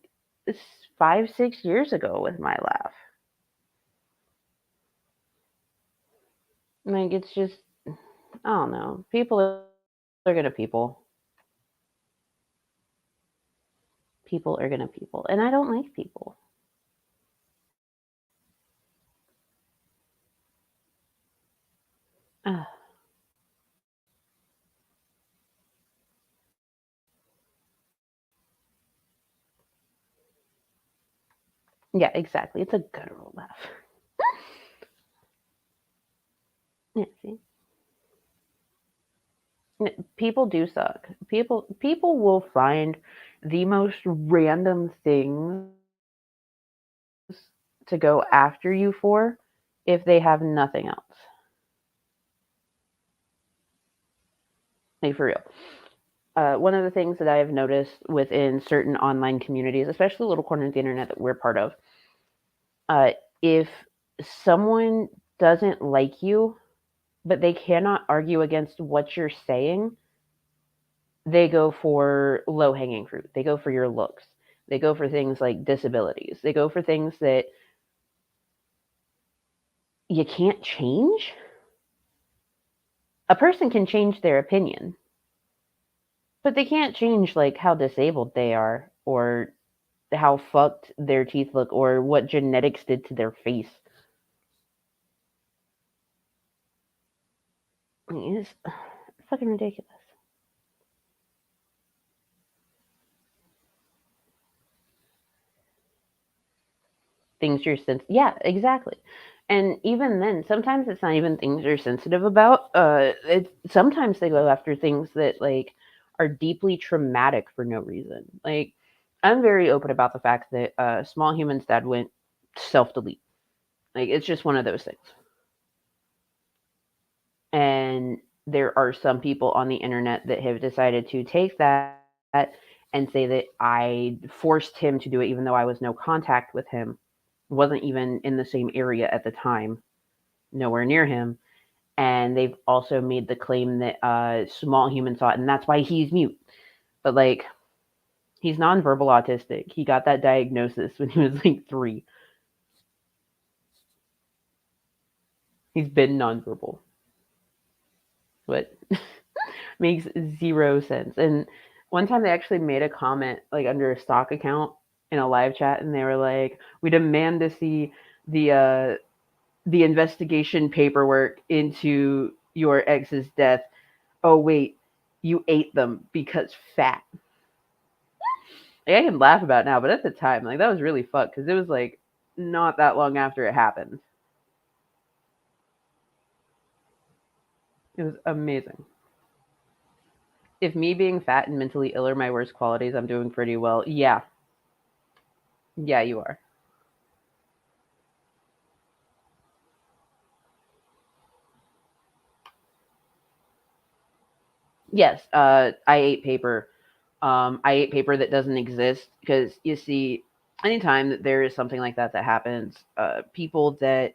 5-6 years ago with my laugh. Like, it's just, I don't know. People are gonna people. People are gonna people, and I don't like people. Uh, yeah, exactly. It's a guttural laugh. Yeah, see? People do suck. People will find the most random things to go after you for if they have nothing else. Like, for real. One of the things that I have noticed within certain online communities, especially little corners of the internet that we're part of, uh, if someone doesn't like you, but they cannot argue against what you're saying, they go for low hanging fruit. They go for your looks. They go for things like disabilities. They go for things that you can't change. A person can change their opinion, but they can't change like how disabled they are or how fucked their teeth look or what genetics did to their face. I mean, it's fucking ridiculous. Things you're yeah, exactly. And even then, sometimes it's not even things you're sensitive about. Sometimes they go after things that like are deeply traumatic for no reason. Like, I'm very open about the fact that Small Human's dad went self delete. Like, it's just one of those things. And there are some people on the internet that have decided to take that and say that I forced him to do it, even though I was no contact with him, wasn't even in the same area at the time, nowhere near him. And they've also made the claim that small human saw it, and that's why he's mute. But like, he's nonverbal autistic. He got that diagnosis when he was like 3. He's been nonverbal. What? Makes 0 sense. And one time they actually made a comment like under a stock account in a live chat, and they were like, "We demand to see the investigation paperwork into your ex's death. Oh wait, you ate them because fat." Like, I can laugh about it now, but at the time, like, that was really fucked because it was like not that long after it happened. It was amazing. If me being fat and mentally ill are my worst qualities, I'm doing pretty well. Yeah. Yeah, you are. Yes, I ate paper. I ate paper that doesn't exist because you see, anytime that there is something like that that happens, people that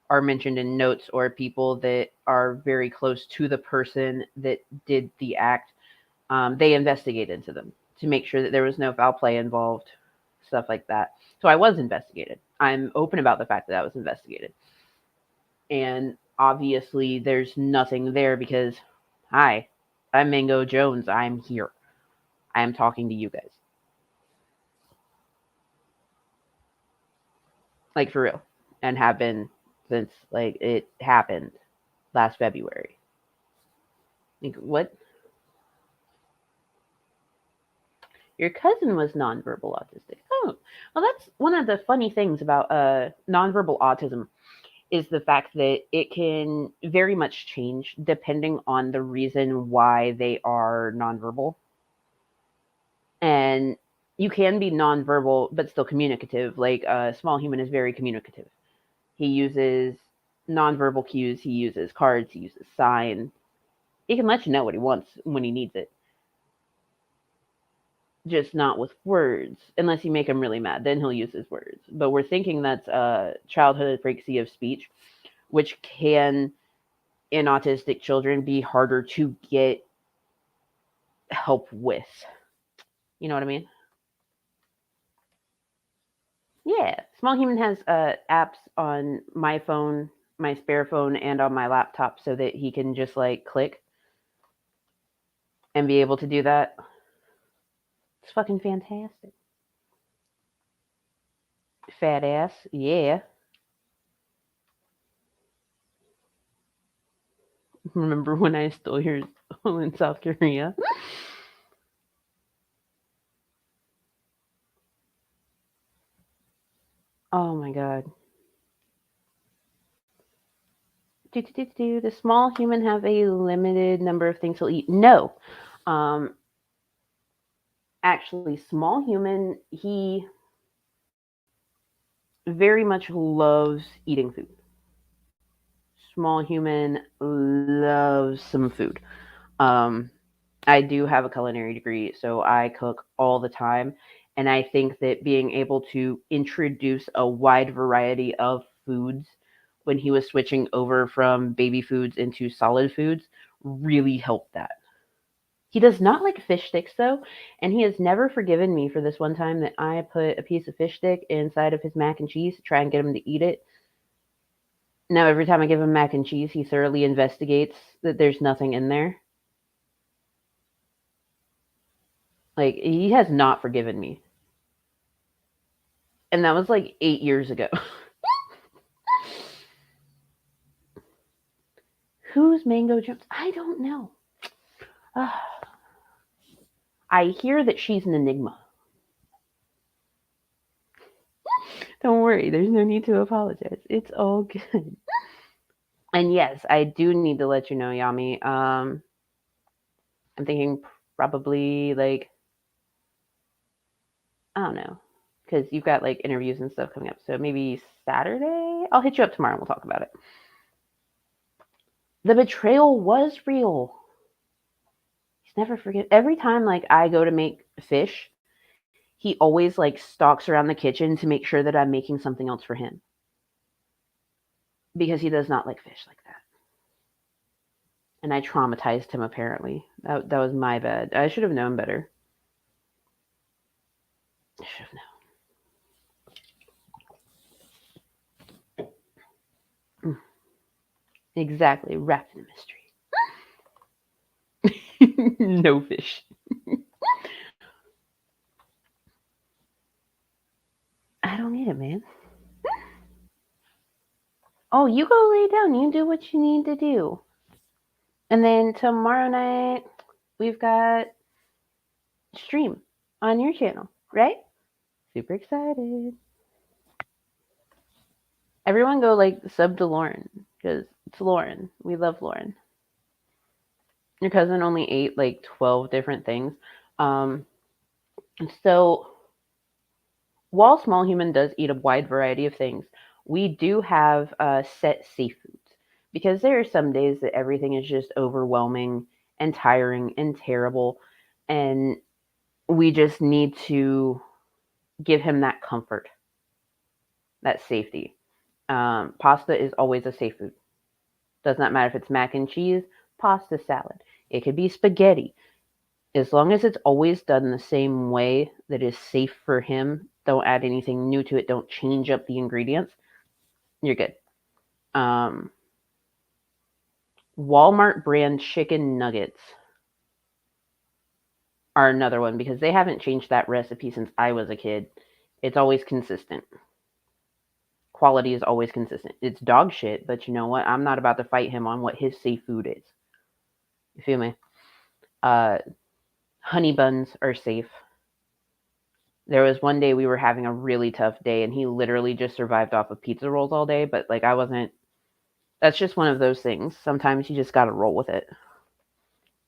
are mentioned in notes or people that are very close to the person that did the act, they investigate into them to make sure that there was no foul play involved, stuff like that. So I was investigated. I'm open about the fact that I was investigated. And obviously, there's nothing there because, hi, I'm Mango Jones. I'm here. I am talking to you guys. Like, for real. And have been since, like, it happened last February. Like, what? Your cousin was nonverbal autistic. Oh, well, that's one of the funny things about nonverbal autism is the fact that it can very much change depending on the reason why they are nonverbal. And you can be nonverbal but still communicative. Like a small human is very communicative. He uses nonverbal cues, he uses cards, he uses sign. He can let you know what he wants when he needs it. Just not with words, unless you make him really mad. Then he'll use his words. But we're thinking that's childhood apraxia of speech, which can, in autistic children, be harder to get help with. You know what I mean? Yeah. Small Human has apps on my phone, my spare phone, and on my laptop so that he can just like click and be able to do that. It's fucking fantastic. Fat ass. Yeah. Remember when I stole your soul in South Korea? Oh my god. The small human have a limited number of things he'll eat? No. Um, Actually, small human, he very much loves eating food. Small human loves some food. Um, I do have a culinary degree, so I cook all the time. And I think that being able to introduce a wide variety of foods when he was switching over from baby foods into solid foods really helped that. He does not like fish sticks though, and he has never forgiven me for this one time that I put a piece of fish stick inside of his mac and cheese to try and get him to eat it. Now, every time I give him mac and cheese, he thoroughly investigates that there's nothing in there. Like, he has not forgiven me. And that was like 8 years ago. Who's Mango Jones? I don't know. I hear that she's an enigma. Don't worry, there's no need to apologize. It's all good. And yes, I do need to let you know, Yami. I'm thinking probably like, I don't know, because you've got like interviews and stuff coming up. So maybe Saturday. I'll hit you up tomorrow and we'll talk about it. The betrayal was real. He's never forget. Every time like I go to make fish, he always like stalks around the kitchen to make sure that I'm making something else for him. Because he does not like fish like that. And I traumatized him apparently. That was my bad. I should have known better. I should have known. Exactly. Wrapped in a mystery. No fish. I don't need it, man. Oh, you go lay down. You do what you need to do. And then tomorrow night, we've got stream on your channel, right? Super excited. Everyone go like sub to Lauren because it's Lauren. We love Lauren. Your cousin only ate like 12 different things. Um, so while Small Human does eat a wide variety of things, we do have set safe foods because there are some days that everything is just overwhelming and tiring and terrible, and we just need to give him that comfort, that safety. Pasta is always a safe food. Does not matter if it's mac and cheese, pasta salad. It could be spaghetti. As long as it's always done the same way that is safe for him, don't add anything new to it, don't change up the ingredients, you're good. Walmart brand chicken nuggets are another one because they haven't changed that recipe since I was a kid. It's always consistent. Quality is always consistent. It's dog shit, but you know what? I'm not about to fight him on what his safe food is. You feel me? Honey buns are safe. There was one day we were having a really tough day and he literally just survived off of pizza rolls all day, but like I wasn't. That's just one of those things. Sometimes you just got to roll with it.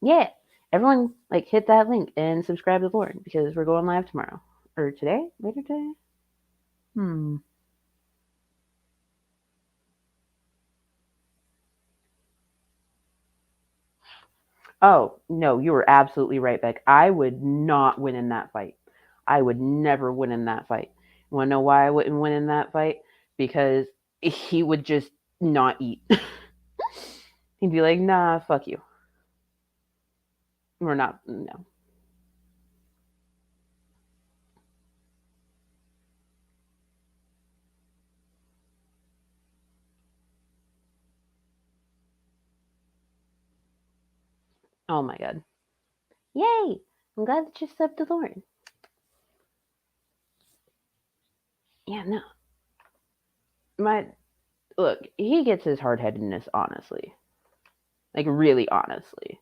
Yeah. Everyone like hit that link and subscribe to Lauren because we're going live tomorrow. Or today? Later today? Oh, no, you were absolutely right, Beck. I would not win in that fight. I would never win in that fight. You want to know why I wouldn't win in that fight? Because he would just not eat. He'd be like, nah, fuck you. We're not, no. Oh my God. Yay! I'm glad that you subbed to Lauren. Yeah, no. My, look, he gets his hard headedness honestly. Like, really honestly.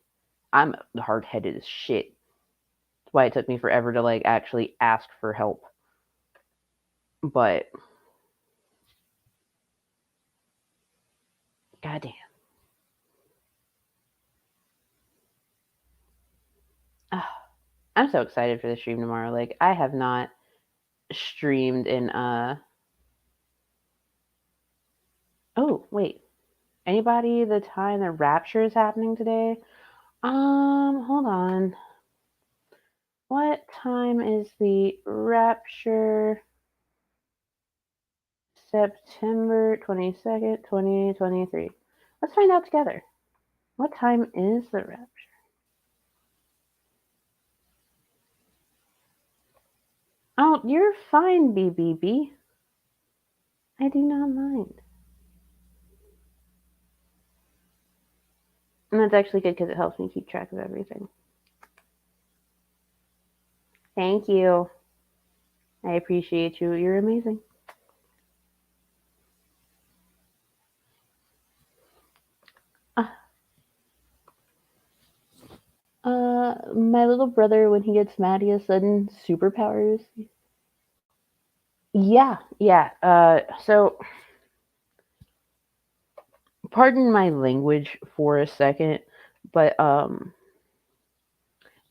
I'm hard headed as shit. That's why it took me forever to, like, actually ask for help. But, goddamn. I'm so excited for the stream tomorrow. Like, I have not streamed in, oh, wait. Anybody the time the rapture is happening today? Hold on. What time is the rapture? September 22nd, 2023. Let's find out together. What time is the rapture? Oh, you're fine, BBB. I do not mind. And that's actually good because it helps me keep track of everything. Thank you. I appreciate you. You're amazing. My little brother, when he gets mad, he has sudden superpowers. Yeah, yeah. So, pardon my language for a second, but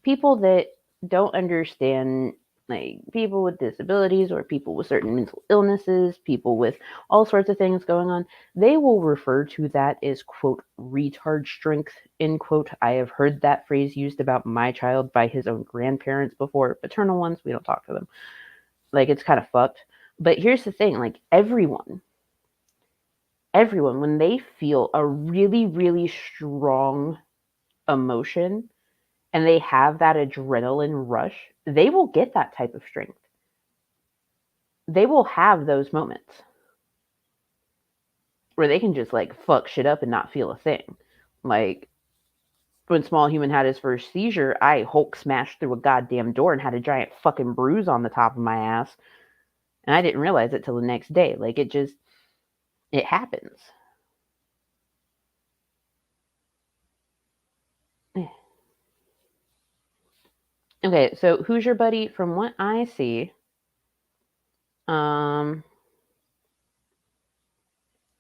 people that don't understand Like people with disabilities or people with certain mental illnesses, people with all sorts of things going on, they will refer to that as, quote, retard strength, end quote. I have heard that phrase used about my child by his own grandparents before. Paternal ones, we don't talk to them. Like, it's kind of fucked. But here's the thing, like, everyone, when they feel a really, really strong emotion and they have that adrenaline rush, they will get that type of strength. They will have those moments where they can just like fuck shit up and not feel a thing. Like when Small Human had his first seizure, I Hulk smashed through a goddamn door and had a giant fucking bruise on the top of my ass. And I didn't realize it till the next day. Like it happens. Okay, so who's your buddy? From what I see,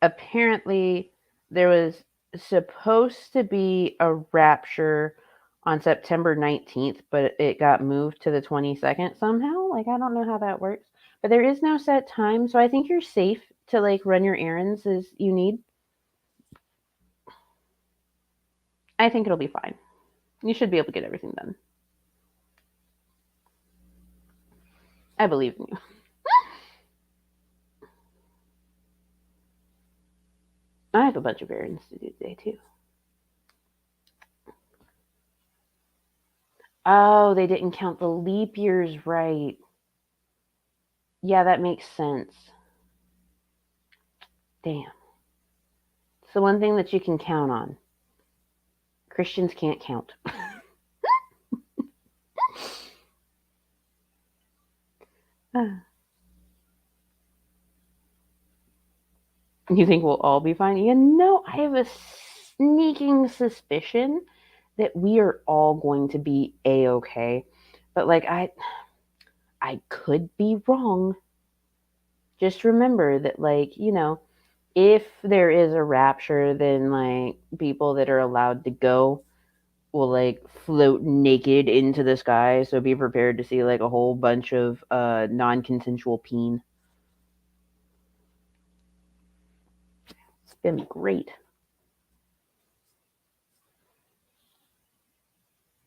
apparently there was supposed to be a rapture on September 19th, but it got moved to the 22nd somehow. Like, I don't know how that works. But there is no set time, so I think you're safe to like run your errands as you need. I think it'll be fine. You should be able to get everything done. I believe in you. I have a bunch of errands to do today too. Oh, they didn't count the leap years right. Yeah, that makes sense. Damn. It's the one thing that you can count on. Christians can't count. You think we'll all be fine? Yeah, no, I have a sneaking suspicion that we are all going to be a-okay. But like I could be wrong. Just remember that, like, you know, if there is a rapture, then like people that are allowed to go will like float naked into the sky. So be prepared to see like a whole bunch of non-consensual peen. It's been great.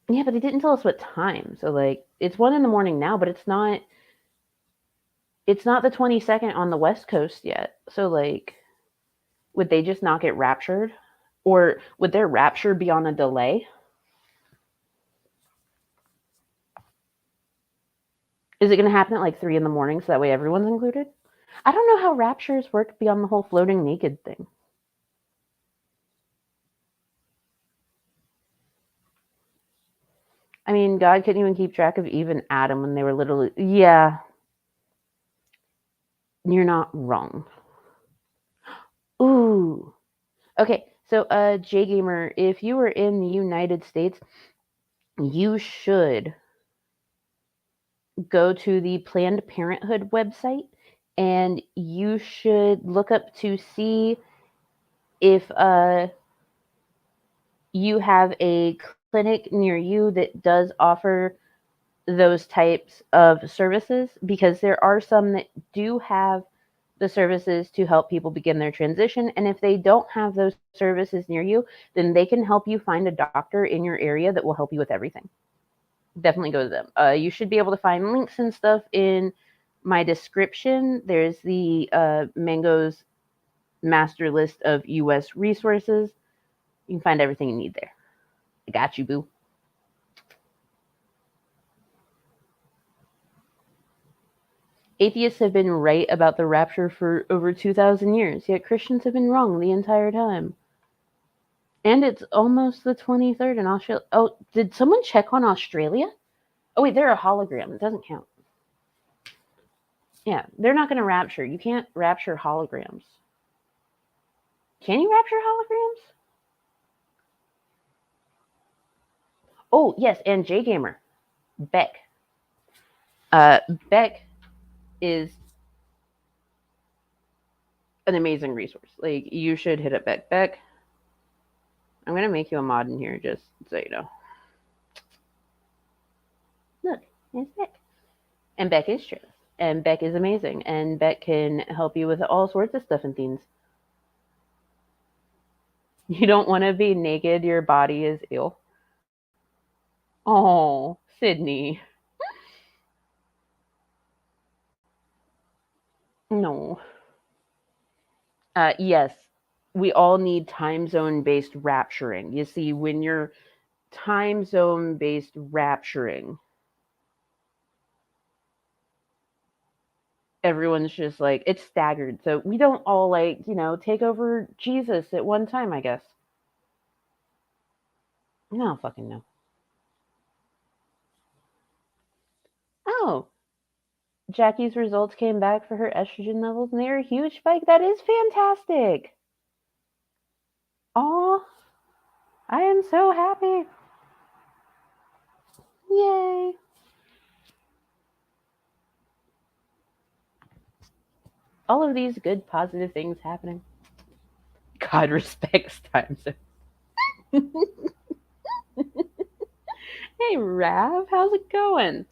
Yeah, but they didn't tell us what time. So like it's 1 a.m. now, but it's not the 22nd on the West Coast yet. So like would they just not get raptured? Or would their rapture be on a delay? Is it going to happen at like 3 a.m. so that way everyone's included? I don't know how raptures work beyond the whole floating naked thing. I mean, God couldn't even keep track of Eve and Adam when they were literally. Yeah, you're not wrong. Ooh. Okay, so J Gamer, if you were in the United States, you should go to the Planned Parenthood website and you should look up to see if you have a clinic near you that does offer those types of services, because there are some that do have the services to help people begin their transition. And if they don't have those services near you, then they can help you find a doctor in your area that will help you with everything. Definitely go to them. You should be able to find links and stuff in my description. There's the Mango's master list of US resources. You can find everything you need there. I got you, boo. Atheists have been right about the rapture for over 2,000 years, yet Christians have been wrong the entire time. And it's almost the 23rd in Australia. Oh, did someone check on Australia? Oh, wait, they're a hologram. It doesn't count. Yeah, they're not going to rapture. You can't rapture holograms. Can you rapture holograms? Oh, yes, and J Gamer. Beck. Beck is an amazing resource. Like, you should hit up Beck. Beck, I'm going to make you a mod in here just so you know. Look, it's Beck. And Beck is true. And Beck is amazing. And Beck can help you with all sorts of stuff and things. You don't want to be naked, your body is ill. Oh, Sydney. No. Yes, we all need time zone based rapturing. You see, when you're time zone based rapturing, everyone's just like, it's staggered. So we don't all like, take over Jesus at one time, I guess. No, fucking no. Oh, Jackie's results came back for her estrogen levels and they're a huge spike. That is fantastic. Oh, I am so happy. Yay. All of these good, positive things happening. God respects time. So. Hey, Rav, how's it going?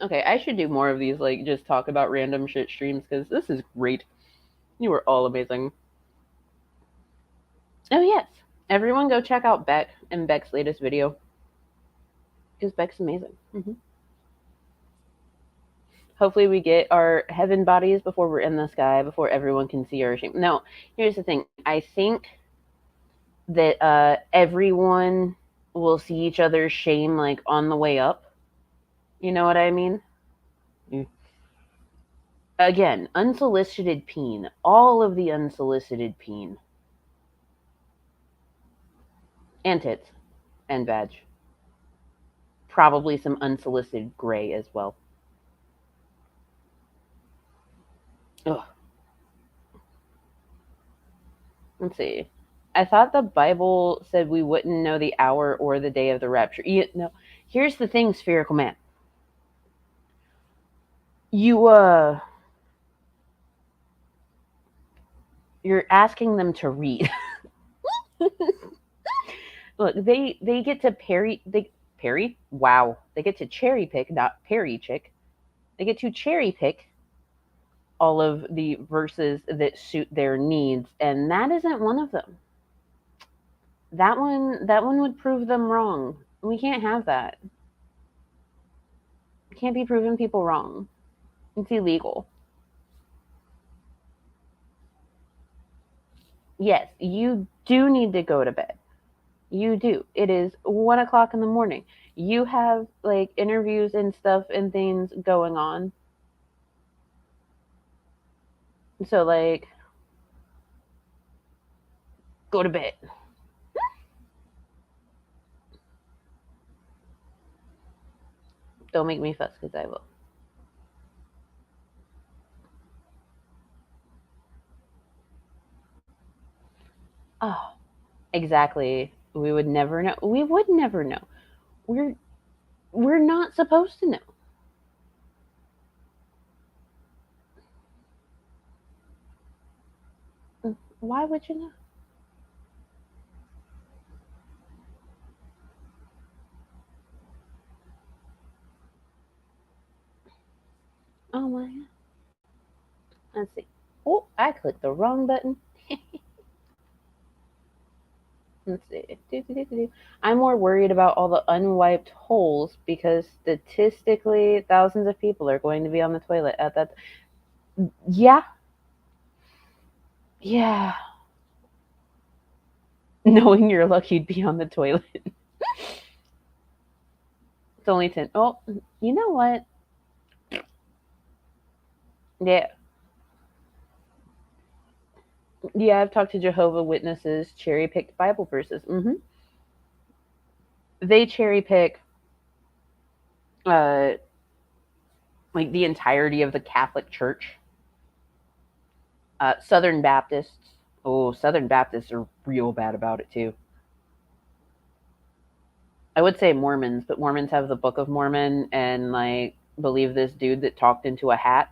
Okay, I should do more of these, like, just talk about random shit streams, because this is great. You are all amazing. Oh, yes. Everyone go check out Beck and Beck's latest video, because Beck's amazing. Mm-hmm. Hopefully we get our heaven bodies before we're in the sky, before everyone can see our shame. No, here's the thing. I think that everyone will see each other's shame, like, on the way up. You know what I mean? Mm. Again, unsolicited peen. All of the unsolicited peen. And tits. And vag. Probably some unsolicited gray as well. Ugh. Let's see. I thought the Bible said we wouldn't know the hour or the day of the rapture. No. Here's the thing, Spherical Man. You're asking them to read. Look, they get to parry. Wow, they get to cherry pick, not parry chick. They get to cherry pick all of the verses that suit their needs, and that isn't one of them. That one would prove them wrong. We can't have that. We can't be proving people wrong. It's illegal. Yes, you do need to go to bed. You do. It is 1:00 in the morning. You have, like, interviews and stuff and things going on. So, like, go to bed. Don't make me fuss, because I will. Oh, exactly. We would never know. We would never know. We're not supposed to know. Why would you know? Oh my God. Let's see. Oh, I clicked the wrong button. Let's see. I'm more worried about all the unwiped holes because statistically, thousands of people are going to be on the toilet at that. Yeah. Yeah. Knowing your luck, you'd be on the toilet. It's only 10. Oh, you know what? Yeah. Yeah, I've talked to Jehovah Witnesses, cherry picked Bible verses. Mm-hmm. They cherry pick uh, like the entirety of the Catholic Church. Southern Baptists. Oh, Southern Baptists are real bad about it too. I would say Mormons, but Mormons have the Book of Mormon and, like, believe this dude that talked into a hat.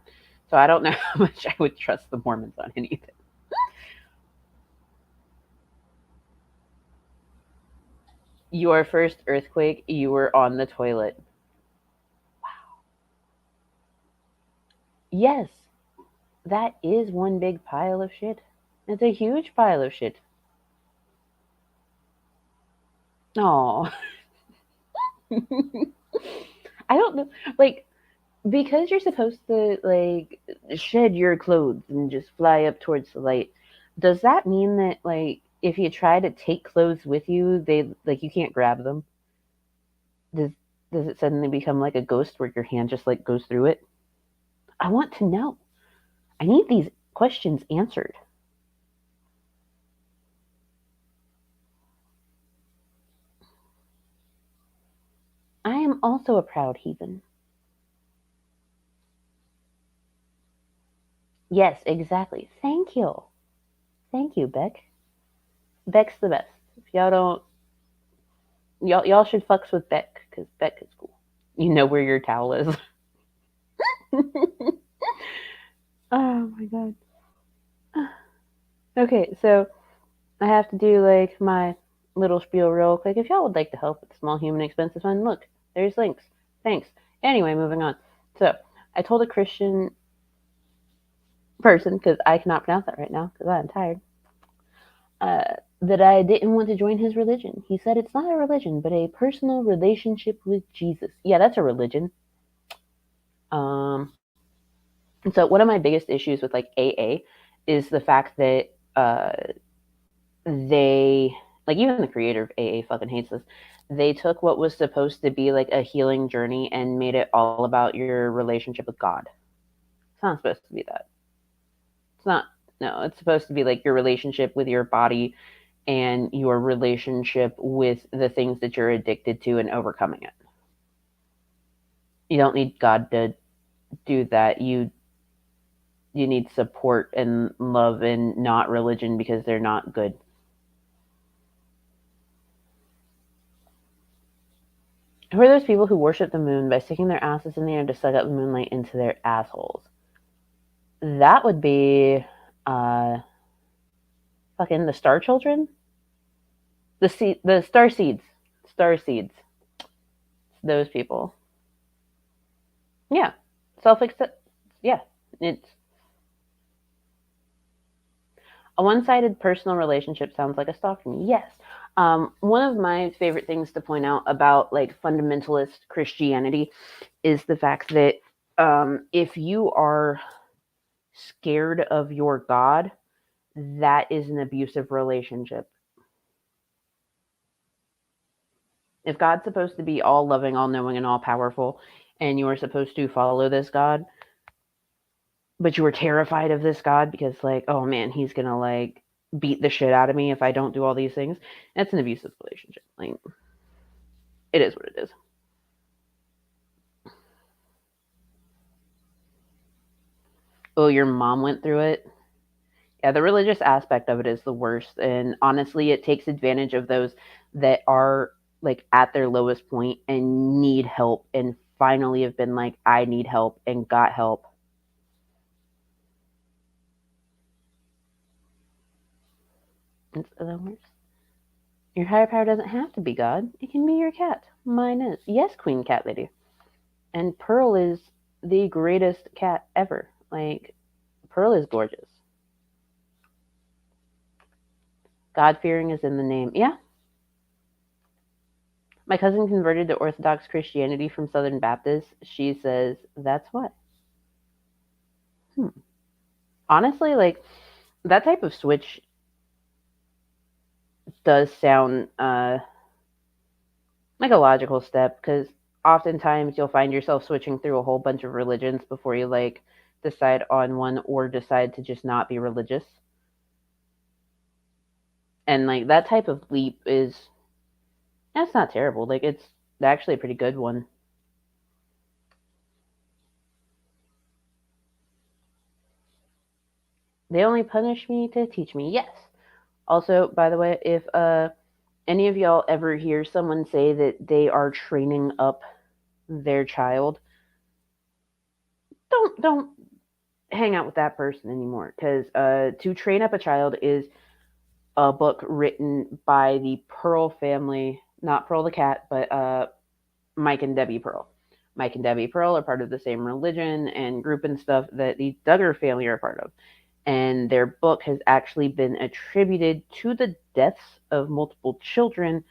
So I don't know how much I would trust the Mormons on anything. Your first earthquake, you were on the toilet. Yes, that is one big pile of shit. It's a huge pile of shit. Oh, I don't know. Like, because you're supposed to, like, shed your clothes and just fly up towards the light, does that mean that, like, if you try to take clothes with you, they, like, you can't grab them? Does, does it suddenly become like a ghost where your hand just, like, goes through it? I want to know. I need these questions answered. I am also a proud heathen. Yes, exactly. Thank you. Thank you, Beck. Beck's the best. If y'all don't, y'all should fucks with Beck because Beck is cool. You know where your towel is. Oh my god. Okay, so I have to do like my little spiel real quick. If y'all would like to help with small human expenses fund, look, there's links. Thanks. Anyway, moving on. So I told a Christian person, because I cannot pronounce that right now because I'm tired, that I didn't want to join his religion. He said it's not a religion, but a personal relationship with Jesus. Yeah, that's a religion. Um, and so one of my biggest issues with like AA is the fact that they, like, even the creator of AA fucking hates this. They took what was supposed to be like a healing journey and made it all about your relationship with God. It's not supposed to be that. It's not. No, it's supposed to be like your relationship with your body and your relationship with the things that you're addicted to and overcoming it. You don't need God to do that. You need support and love and not religion because they're not good. Who are those people who worship the moon by sticking their asses in the air to suck up the moonlight into their assholes? That would be uh fucking the Star Children? The Star Seeds. Star Seeds. Those people. Yeah. Self accept, yeah. It's a one-sided personal relationship sounds like a stalk to me. Yes. One of my favorite things to point out about like fundamentalist Christianity is the fact that if you are scared of your God, that is an abusive relationship. If God's supposed to be all loving, all knowing, and all powerful, and you are supposed to follow this God, but you were terrified of this God because, like, oh man, he's gonna like beat the shit out of me if I don't do all these things, that's an abusive relationship. Like, it is what it is. Oh, your mom went through it? Yeah, the religious aspect of it is the worst. And honestly, it takes advantage of those that are like at their lowest point and need help and finally have been like, I need help and got help. It's the worst. Your higher power doesn't have to be God. It can be your cat. Mine is. Yes, Queen Cat Lady. And Pearl is the greatest cat ever. Like, Pearl is gorgeous. God fearing is in the name. Yeah. My cousin converted to Orthodox Christianity from Southern Baptist. She says, that's what? Honestly, like, that type of switch does sound like a logical step because oftentimes you'll find yourself switching through a whole bunch of religions before you like decide on one or decide to just not be religious. And like that type of leap is, that's not terrible. Like, it's actually a pretty good one. They only punish me to teach me. Yes. Also, by the way, if any of y'all ever hear someone say that they are training up their child, don't hang out with that person anymore because To Train Up a Child is a book written by the Pearl family. Not Pearl the cat, but Mike and Debbie Pearl. Mike and Debbie Pearl are part of the same religion and group and stuff that the Duggar family are part of. And their book has actually been attributed to the deaths of multiple children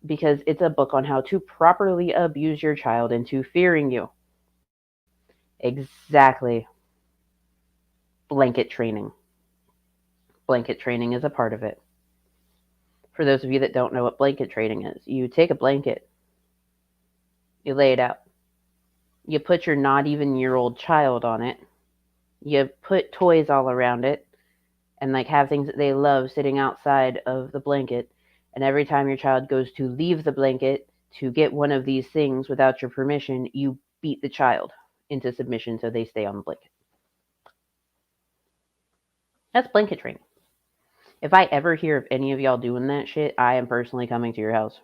because it's a book on how to properly abuse your child into fearing you. Exactly. Blanket training. Blanket training is a part of it. For those of you that don't know what blanket training is, you take a blanket, you lay it out, you put your not even year old child on it, you put toys all around it, and like have things that they love sitting outside of the blanket. And every time your child goes to leave the blanket to get one of these things without your permission, you beat the child into submission so they stay on the blanket. That's blanket training. If I ever hear of any of y'all doing that shit, I am personally coming to your house.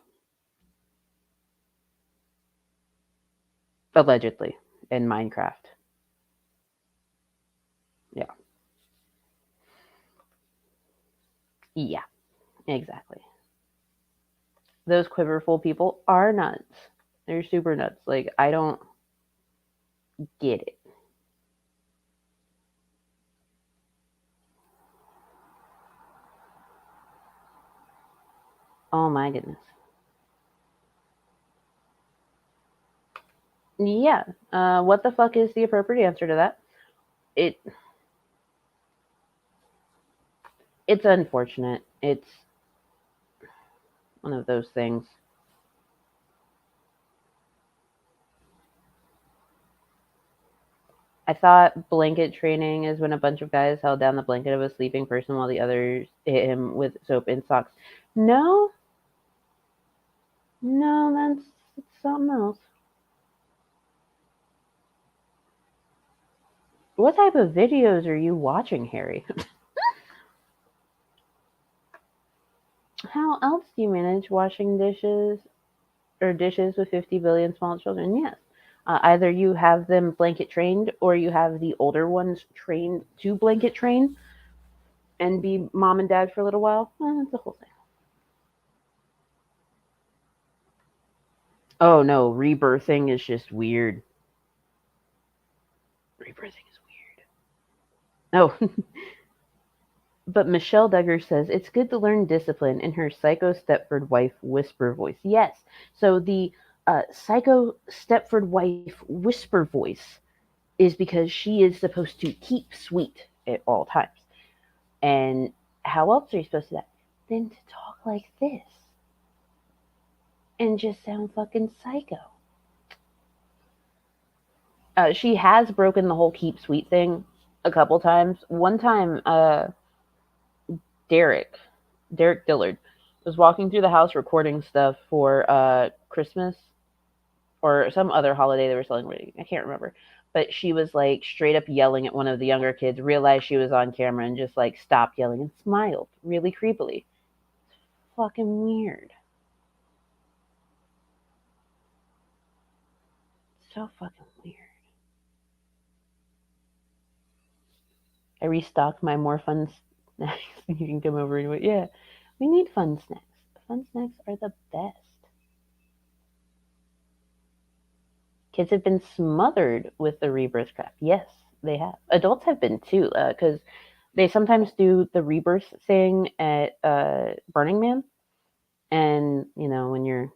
Allegedly. In Minecraft. Yeah. Yeah, exactly. Those quiverful people are nuts. They're super nuts. Like, I don't get it. Oh my goodness. Yeah. What the fuck is the appropriate answer to that? It it's unfortunate. It's one of those things. I thought blanket training is when a bunch of guys held down the blanket of a sleeping person while the others hit him with soap and socks. No, no, that's something else. What type of videos are you watching, Harry? How else do you manage washing dishes or dishes with 50 billion small children? Yes. Either you have them blanket trained or you have the older ones trained to blanket train and be mom and dad for a little while. That's the whole thing. Oh no, rebirthing is just weird. Rebirthing is weird. Oh, but Michelle Duggar says it's good to learn discipline in her psycho Stepford wife whisper voice. Yes. So the psycho Stepford wife whisper voice is because she is supposed to keep sweet at all times. And how else are you supposed to do that? Than to talk like this and just sound fucking psycho. She has broken the whole keep sweet thing a couple times. One time, Derek Dillard was walking through the house recording stuff for Christmas or some other holiday they were celebrating. I can't remember. But she was like straight up yelling at one of the younger kids, realized she was on camera, and just like stopped yelling and smiled really creepily. Fucking weird. So fucking weird. I restocked my more fun snacks. You can come over and yeah, we need fun snacks. Fun snacks are the best. Kids have been smothered with the rebirth crap. Yes, they have. Adults have been too, because they sometimes do the rebirth thing at Burning Man, and you know when you're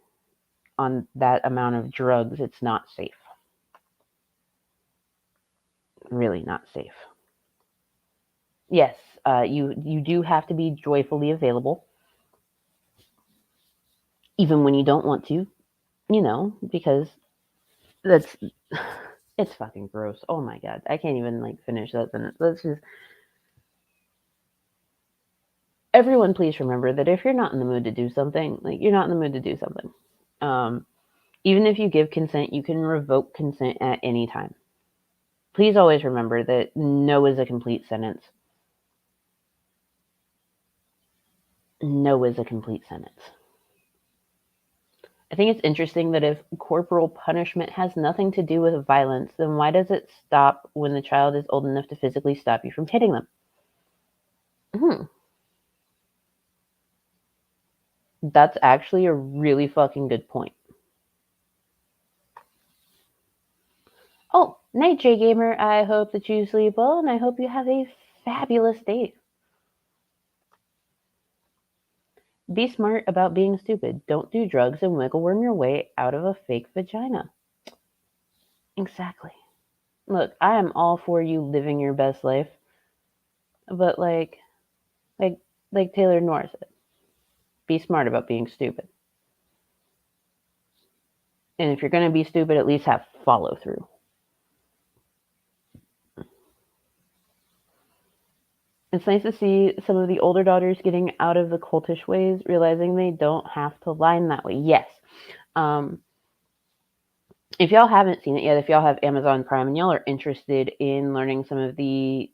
on that amount of drugs, it's not safe. Really not safe. Yes, you do have to be joyfully available, even when you don't want to. You know, because that's it's fucking gross. Oh my god, I can't even like finish that sentence. That's just everyone. Please remember that if you're not in the mood to do something, like you're not in the mood to do something. Um, Even if you give consent, you can revoke consent at any time. Please always remember that no is a complete sentence. No is a complete sentence. I think it's interesting that if corporal punishment has nothing to do with violence, then why does it stop when the child is old enough to physically stop you from hitting them? Hmm. That's actually a really fucking good point. Oh, night, J Gamer. I hope that you sleep well, and I hope you have a fabulous day. Be smart about being stupid. Don't do drugs and wiggle worm your way out of a fake vagina. Exactly. Look, I am all for you living your best life, but like, like Taylor Norris said, be smart about being stupid. And if you're going to be stupid, at least have follow through. It's nice to see some of the older daughters getting out of the cultish ways, realizing they don't have to line that way. Yes. If y'all haven't seen it yet, if y'all have Amazon Prime and y'all are interested in learning some of the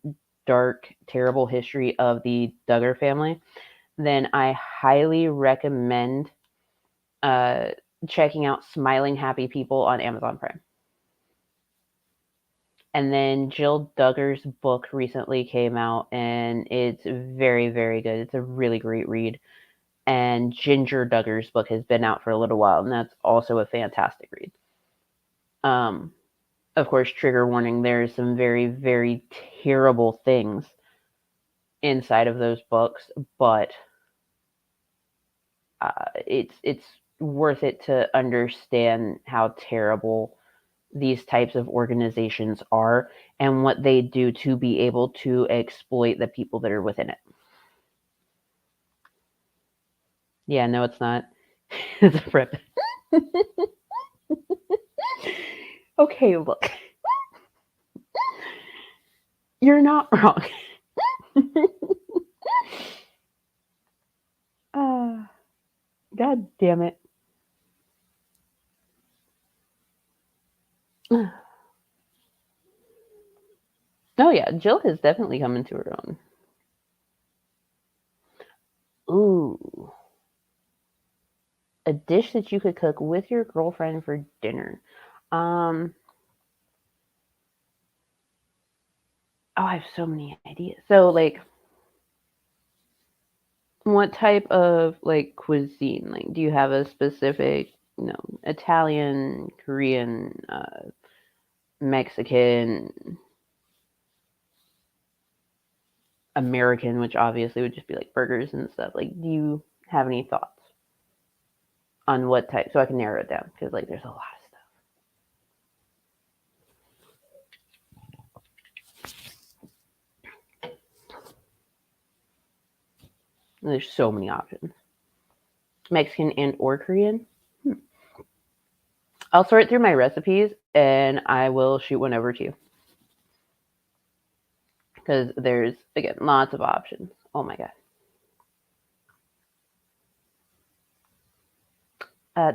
dark, terrible history of the Duggar family, then I highly recommend checking out Smiling Happy People on Amazon Prime. And then Jill Duggar's book recently came out, and it's very, very good. It's a really great read. And Ginger Duggar's book has been out for a little while, and that's also a fantastic read. Of course, trigger warning, there's some very, very terrible things inside of those books, but it's worth it to understand how terrible these types of organizations are and what they do to be able to exploit the people that are within it. Yeah, no, it's not. It's a rip. Okay, look. You're not wrong. God damn it. Oh yeah, Jill has definitely come into her own. Ooh. A dish that you could cook with your girlfriend for dinner. Oh, I have so many ideas. So like what type of like cuisine? Like do you have a specific, Italian, Korean, Mexican, American, which obviously would just be like burgers and stuff. Like, do you have any thoughts on what type? So I can narrow it down because like there's a lot of stuff. There's so many options. Mexican and or Korean. I'll sort through my recipes and I will shoot one over to you. Because there's, again, lots of options. Oh my God.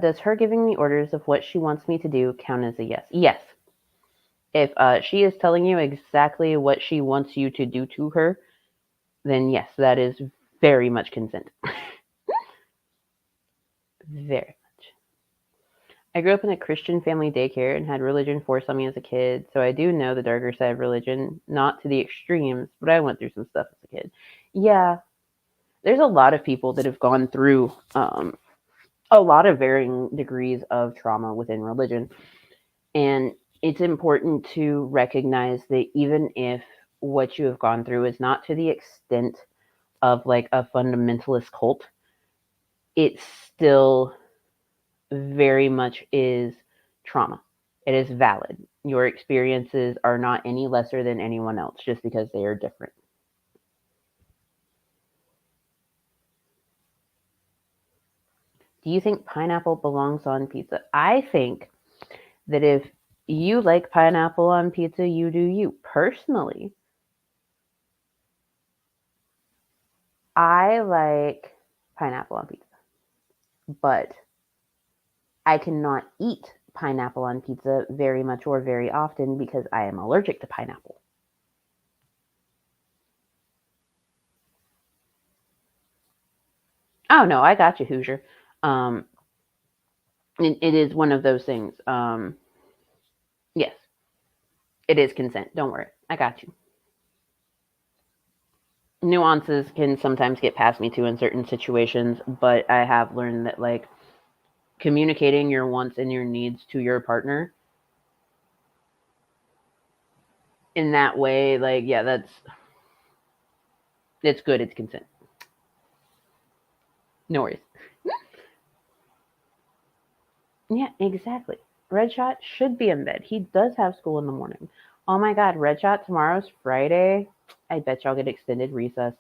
Does her giving me orders of what she wants me to do count as a yes? Yes. If she is telling you exactly what she wants you to do to her, then yes, that is very much consent. Very much. I grew up in a Christian family daycare and had religion forced on me as a kid, so I do know the darker side of religion, not to the extremes, but I went through some stuff as a kid. Yeah, there's a lot of people that have gone through a lot of varying degrees of trauma within religion. And it's important to recognize that even if what you have gone through is not to the extent of like a fundamentalist cult, it still very much is trauma. It is valid. Your experiences are not any lesser than anyone else just because they are different. Do you think pineapple belongs on pizza? I think that if you like pineapple on pizza, you do you. Personally, I like pineapple on pizza, but I cannot eat pineapple on pizza very much or very often because I am allergic to pineapple. Oh no, I got you, Hoosier. Um, it is one of those things. Yes, it is consent. Don't worry, I got you. nuances can sometimes get past me too in certain situations, but I have learned that like communicating your wants and your needs to your partner in that way, like, yeah, it's good. It's consent. No worries. Yeah, exactly. Red Shot should be in bed. He does have school in the morning. Oh my God, Red Shot, tomorrow's Friday. I bet y'all get extended recess.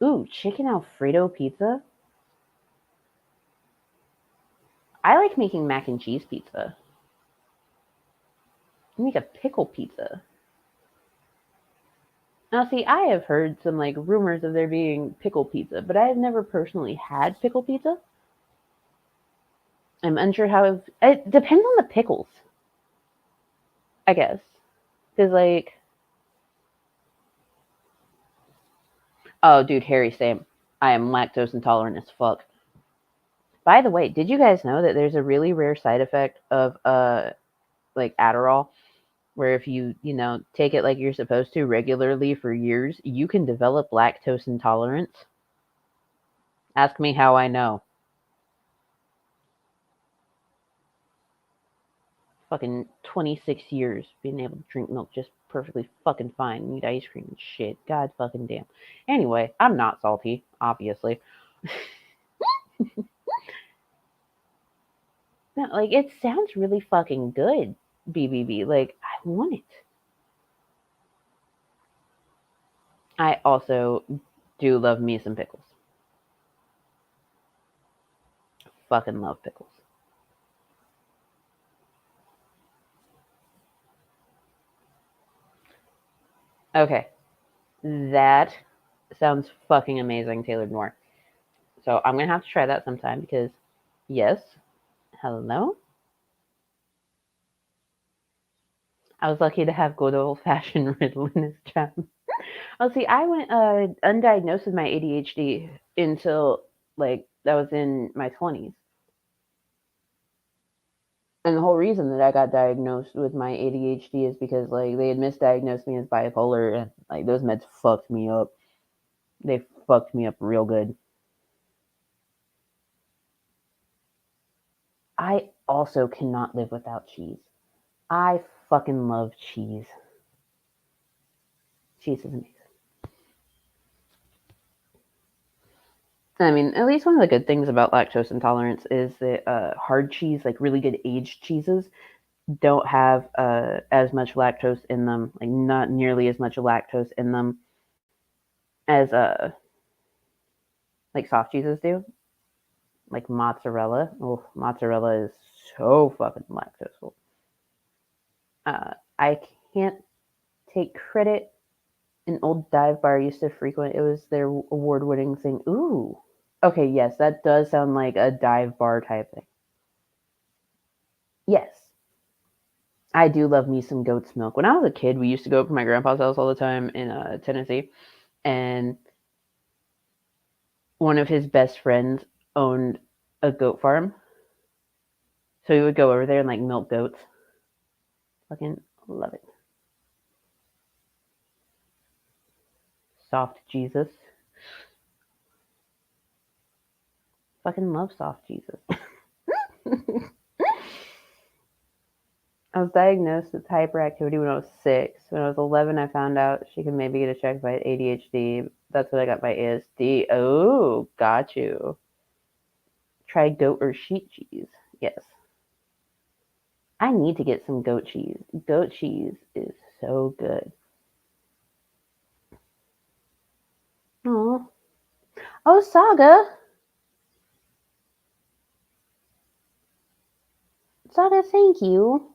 Ooh, chicken Alfredo pizza. I like making mac and cheese pizza. I make a pickle pizza. Now, see, I have heard some like rumors of there being pickle pizza, but I have never personally had pickle pizza. I'm unsure how it depends on the pickles, I guess. Because, like, oh, dude, Harry, same. I am lactose intolerant as fuck. By the way, did you guys know that there's a really rare side effect of like Adderall, where if you take it like you're supposed to regularly for years, you can develop lactose intolerance? Ask me how I know. Fucking 26 years being able to drink milk just perfectly fucking fine and eat ice cream and shit. God fucking damn. Anyway, I'm not salty, obviously. No, like, it sounds really fucking good, BBB. Like, I want it. I also do love me some pickles. Fucking love pickles. Okay, that sounds fucking amazing, Taylor Noir. So I'm gonna have to try that sometime because, yes, hello. I was lucky to have good old fashioned Riddle in this chat. Oh, see, I went undiagnosed with my ADHD until like that was in my 20s. And the whole reason that I got diagnosed with my ADHD is because like they had misdiagnosed me as bipolar, and like those meds fucked me up. They fucked me up real good. I also cannot live without cheese. I fucking love cheese. Cheese is amazing. I mean, at least one of the good things about lactose intolerance is that hard cheese, like really good aged cheeses, don't have as much lactose in them, like not nearly as much lactose in them as like soft cheeses do. Like mozzarella. Oh, mozzarella is so fucking lactose. I can't take credit. An old dive bar I used to frequent. It was their award-winning thing. Ooh. Okay, yes, that does sound like a dive bar type thing. Yes. I do love me some goat's milk. When I was a kid, we used to go up to my grandpa's house all the time in Tennessee, and one of his best friends owned a goat farm. So we would go over there and like milk goats. Fucking love it. Soft Jesus. Fucking love soft Jesus. I was diagnosed with hyperactivity when I was 6. When I was 11, I found out she could maybe get a check by ADHD. That's when I got my ASD. Oh, got you. Try goat or sheep cheese. Yes. I need to get some goat cheese. Goat cheese is so good. Oh. Oh, Saga. Saga, thank you.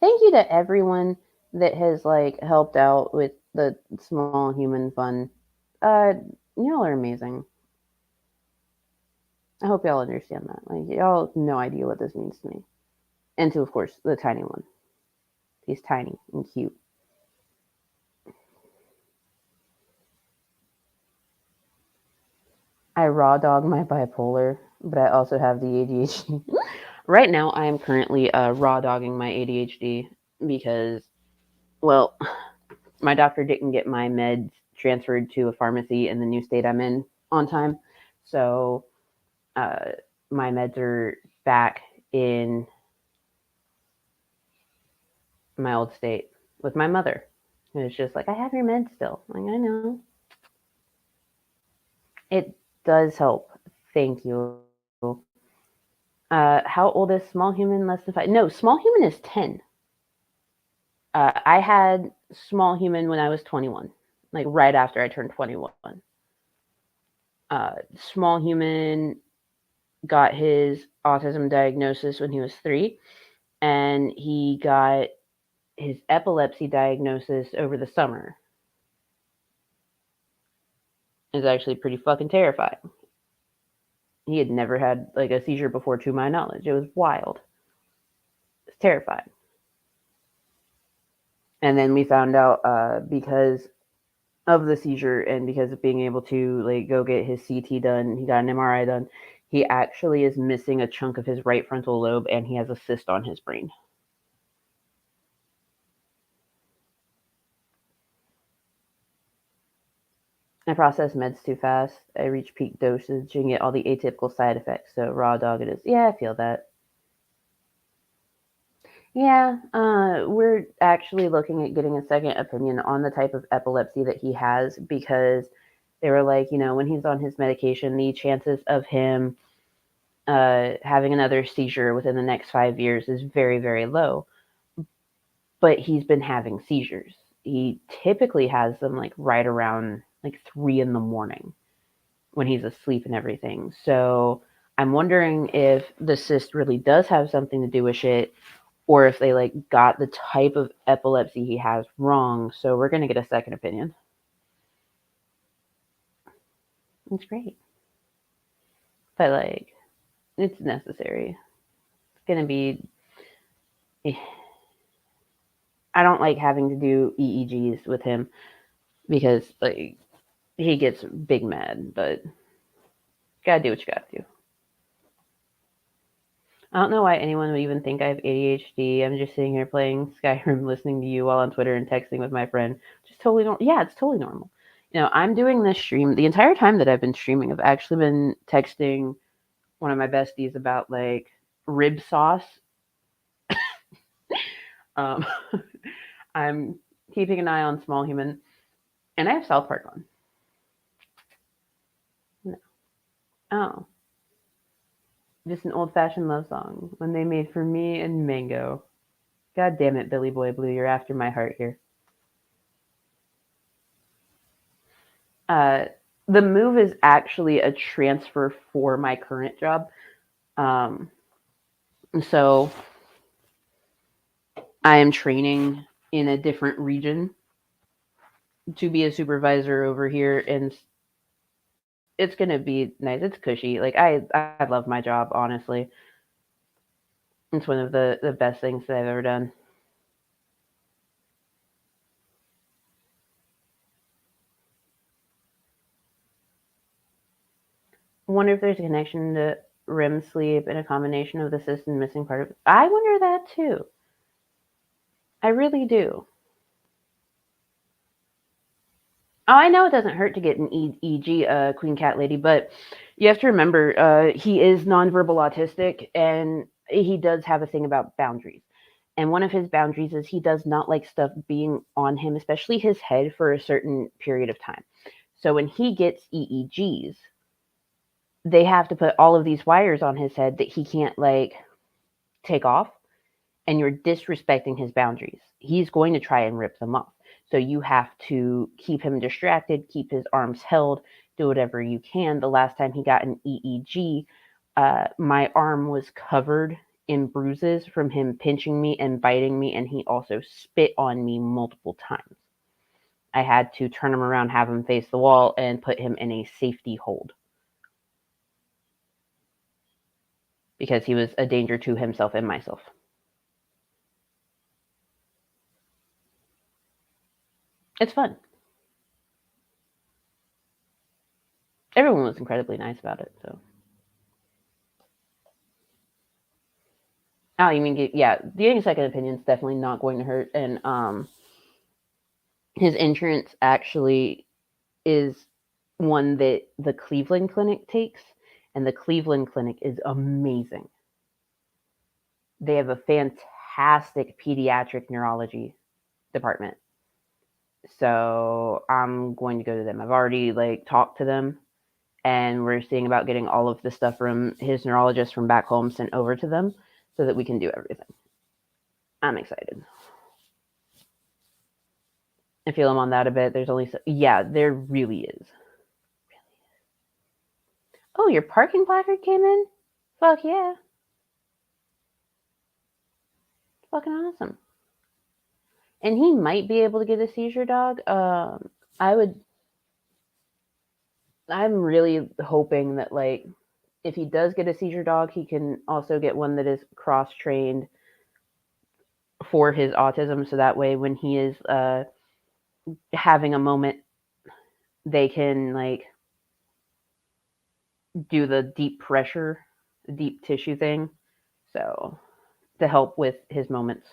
Thank you to everyone that has like helped out with the small human fun. Uh, y'all are amazing. I hope y'all understand that. Like, y'all have no idea what this means to me. And to, of course, the tiny one. He's tiny and cute. I raw dog my bipolar, but I also have the ADHD. Right now, I am currently raw dogging my ADHD because, well, my doctor didn't get my meds transferred to a pharmacy in the new state I'm in on time. So my meds are back in my old state with my mother. And it's just like, I have your meds still. I'm like, I know. It does help. Thank you. How old is small human? Less than 5? No, small human is 10. I had small human when I was 21, like right after I turned 21. Small human got his autism diagnosis when he was 3, and he got his epilepsy diagnosis over the summer. It's actually pretty fucking terrifying. He had never had like a seizure before, to my knowledge. It was wild. It's terrifying. And then we found out because of the seizure and because of being able to like go get his CT done, he got an MRI done. He actually is missing a chunk of his right frontal lobe, and he has a cyst on his brain. I process meds too fast. I reach peak dosage and get all the atypical side effects. So raw dog it is. Yeah, I feel that. Yeah, we're actually looking at getting a second opinion on the type of epilepsy that he has, because they were like, when he's on his medication, the chances of him having another seizure within the next 5 years is very, very low. But he's been having seizures. He typically has them like right around like 3 in the morning when he's asleep and everything. So I'm wondering if the cyst really does have something to do with shit, or if they like got the type of epilepsy he has wrong. So we're gonna get a second opinion. It's great, but like it's necessary. It's gonna be. I don't like having to do EEGs with him because like he gets big mad, but gotta do what you gotta do. I don't know why anyone would even think I have ADHD. I'm just sitting here playing Skyrim, listening to you while on Twitter and texting with my friend. Just totally normal. Yeah, it's totally normal. I'm doing this stream. The entire time that I've been streaming, I've actually been texting one of my besties about like rib sauce. Um, I'm keeping an eye on Small Human, and I have South Park on. No. Oh, just an old-fashioned love song, one they made for me and Mango. God damn it, Billy Boy Blue, you're after my heart here. The move is actually a transfer for my current job. So I am training in a different region to be a supervisor over here, and it's gonna be nice. It's cushy. Like I love my job, honestly. It's one of the best things that I've ever done. I wonder if there's a connection to REM sleep and a combination of the system missing part of it. I wonder that too. I really do. Oh, I know it doesn't hurt to get an EEG, Queen Cat Lady, but you have to remember he is nonverbal autistic, and he does have a thing about boundaries. And one of his boundaries is he does not like stuff being on him, especially his head, for a certain period of time. So when he gets EEGs, they have to put all of these wires on his head that he can't like take off, and you're disrespecting his boundaries. He's going to try and rip them off. So you have to keep him distracted, keep his arms held, do whatever you can. The last time he got an EEG, my arm was covered in bruises from him pinching me and biting me, and he also spit on me multiple times. I had to turn him around, have him face the wall, and put him in a safety hold because he was a danger to himself and myself. It's fun. Everyone was incredibly nice about it. So, oh, you mean yeah? Getting a second opinion is definitely not going to hurt, and his insurance actually is one that the Cleveland Clinic takes, and the Cleveland Clinic is amazing. They have a fantastic pediatric neurology department. So I'm going to go to them. I've already talked to them, and we're seeing about getting all of the stuff from his neurologist from back home sent over to them so that we can do everything. I'm excited. I feel I'm on that a bit. There's only yeah, there really is. Oh, your parking placard came in? Fuck yeah. Fucking awesome. And he might be able to get a seizure dog. I'm really hoping that if he does get a seizure dog, he can also get one that is cross trained for his autism, so that way when he is having a moment, they can do the deep pressure, deep tissue thing, so to help with his moments.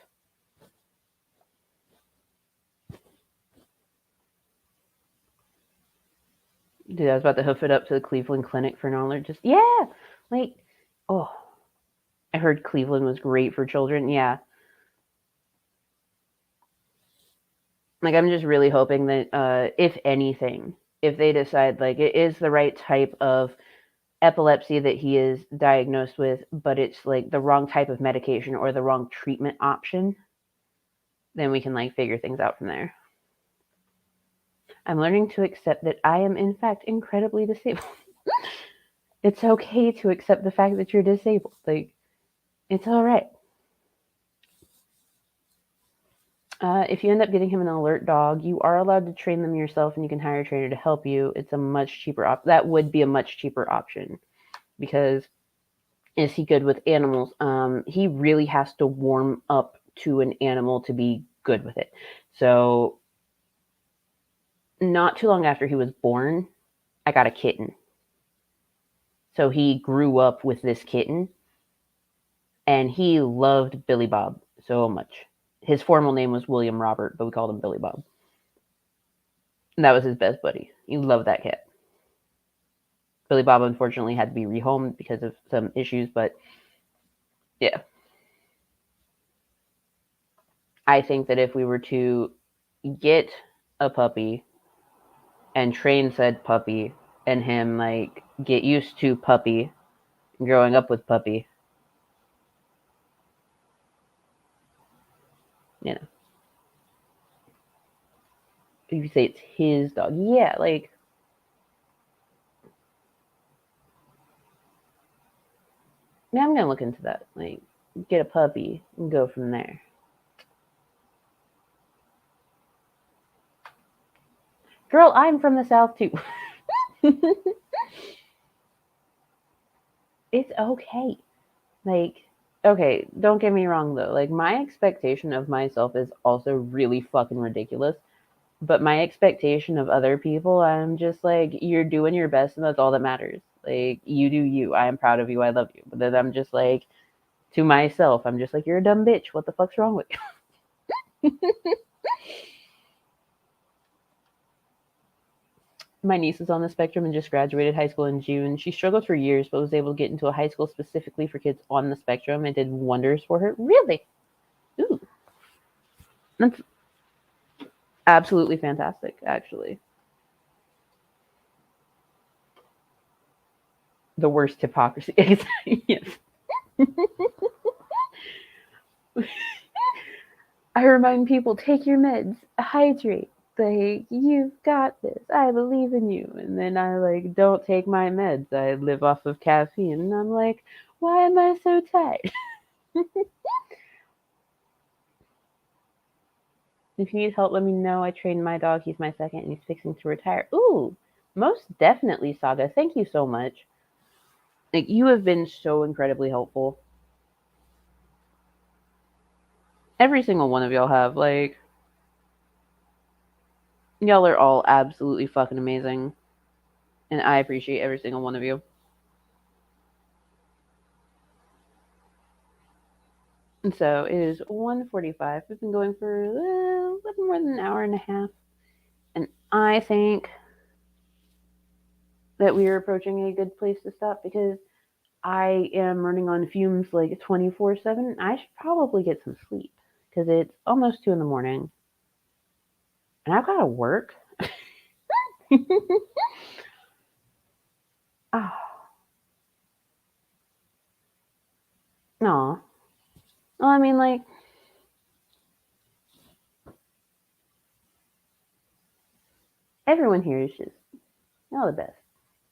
Dude, I was about to hoof it up to the Cleveland Clinic for knowledge. Just oh, I heard Cleveland was great for children. Yeah, I'm just really hoping that if anything, if they decide it is the right type of epilepsy that he is diagnosed with, but it's the wrong type of medication or the wrong treatment option, then we can figure things out from there. I'm learning to accept that I am in fact incredibly disabled. It's okay to accept the fact that you're disabled. It's all right. If you end up getting him an alert dog, you are allowed to train them yourself, and you can hire a trainer to help you. It's a much cheaper that would be a much cheaper option, because is he good with animals? He really has to warm up to an animal to be good with it. So not too long after he was born, I got a kitten. So he grew up with this kitten, and he loved Billy Bob so much. His formal name was William Robert, but we called him Billy Bob. And that was his best buddy. He loved that cat. Billy Bob unfortunately had to be rehomed because of some issues, but yeah. I think that if we were to get a puppy and train said puppy and him get used to puppy, growing up with puppy, you know, if you say it's his dog, yeah, yeah, I'm gonna look into that. Get a puppy and go from there. Girl, I'm from the South too. It's okay. Okay, don't get me wrong though. My expectation of myself is also really fucking ridiculous. But my expectation of other people, I'm just you're doing your best and that's all that matters. You do you. I am proud of you. I love you. But then I'm just to myself, I'm just you're a dumb bitch. What the fuck's wrong with you? My niece is on the spectrum and just graduated high school in June. She struggled for years, but was able to get into a high school specifically for kids on the spectrum and did wonders for her. Really? Ooh. That's absolutely fantastic, actually. The worst hypocrisy. Yes. I remind people, take your meds, hydrate. You've got this. I believe in you. And then I don't take my meds. I live off of caffeine. And I'm why am I so tired? If you need help, let me know. I trained my dog. He's my second, and he's fixing to retire. Ooh, most definitely, Saga. Thank you so much. You have been so incredibly helpful. Every single one of y'all have. Y'all are all absolutely fucking amazing. And I appreciate every single one of you. And so it is 1:45. We've been going for a little more than an hour and a half. I think that we are approaching a good place to stop because I am running on fumes like 24/7. I should probably get some sleep because it's almost 2 in the morning and I've got to work. Oh, no. Well, I mean, like, everyone here is just all the best.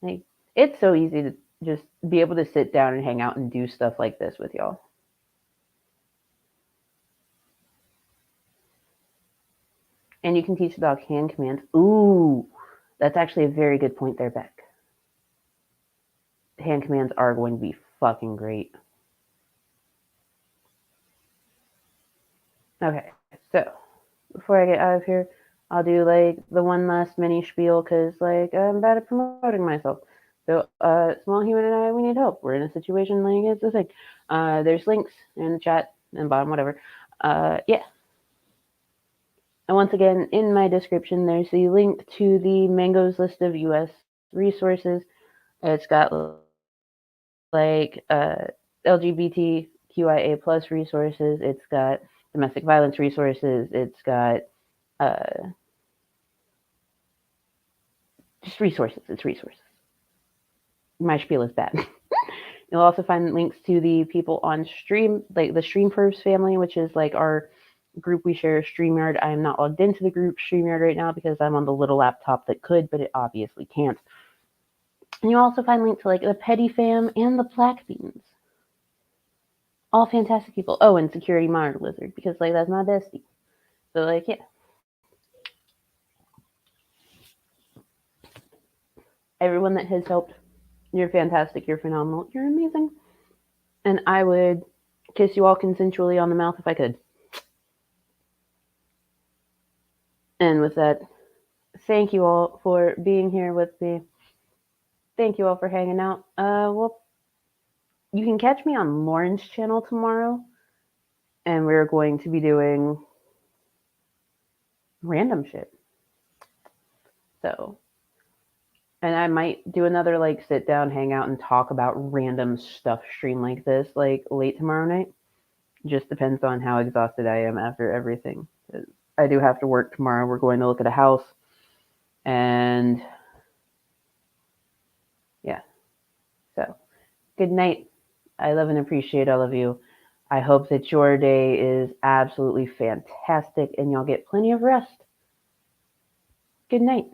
Like, it's so easy to just be able to sit down and hang out and do stuff like this with y'all. And you can teach the dog hand commands. Ooh, that's actually a very good point there, Beck. Hand commands are going to be fucking great. Okay, so before I get out of here, I'll do like the one last mini spiel because like I'm bad at promoting myself. So, small human and I, we need help. We're in a situation like it's a thing. There's links in the chat and bottom, whatever. Yeah. And once again, in my description, there's the link to the Mango's list of U.S. resources. It's got like LGBTQIA plus resources. It's got domestic violence resources. It's got just resources. It's resources. My spiel is bad. You'll also find links to the people on stream, like the Stream Pervs family, which is like our group we share, StreamYard. I am not logged into the group StreamYard right now because I'm on the little laptop that could, but it obviously can't. And you'll also find links to like the Petty Fam and the Black Beans. All fantastic people. Oh, and Security Monitor Lizard, because like that's my bestie. So like yeah. Everyone that has helped, you're fantastic, you're phenomenal, you're amazing. And I would kiss you all consensually on the mouth if I could. And with that, thank you all for being here with me. Thank you all for hanging out. Well, you can catch me on Lauren's channel tomorrow, and we're going to be doing random shit. So, and I might do another like sit down, hang out, and talk about random stuff stream like this, like late tomorrow night. Just depends on how exhausted I am after everything. I do have to work tomorrow. We're going to look at a house, and yeah. So, good night. I love and appreciate all of you. I hope that your day is absolutely fantastic and y'all get plenty of rest. Good night.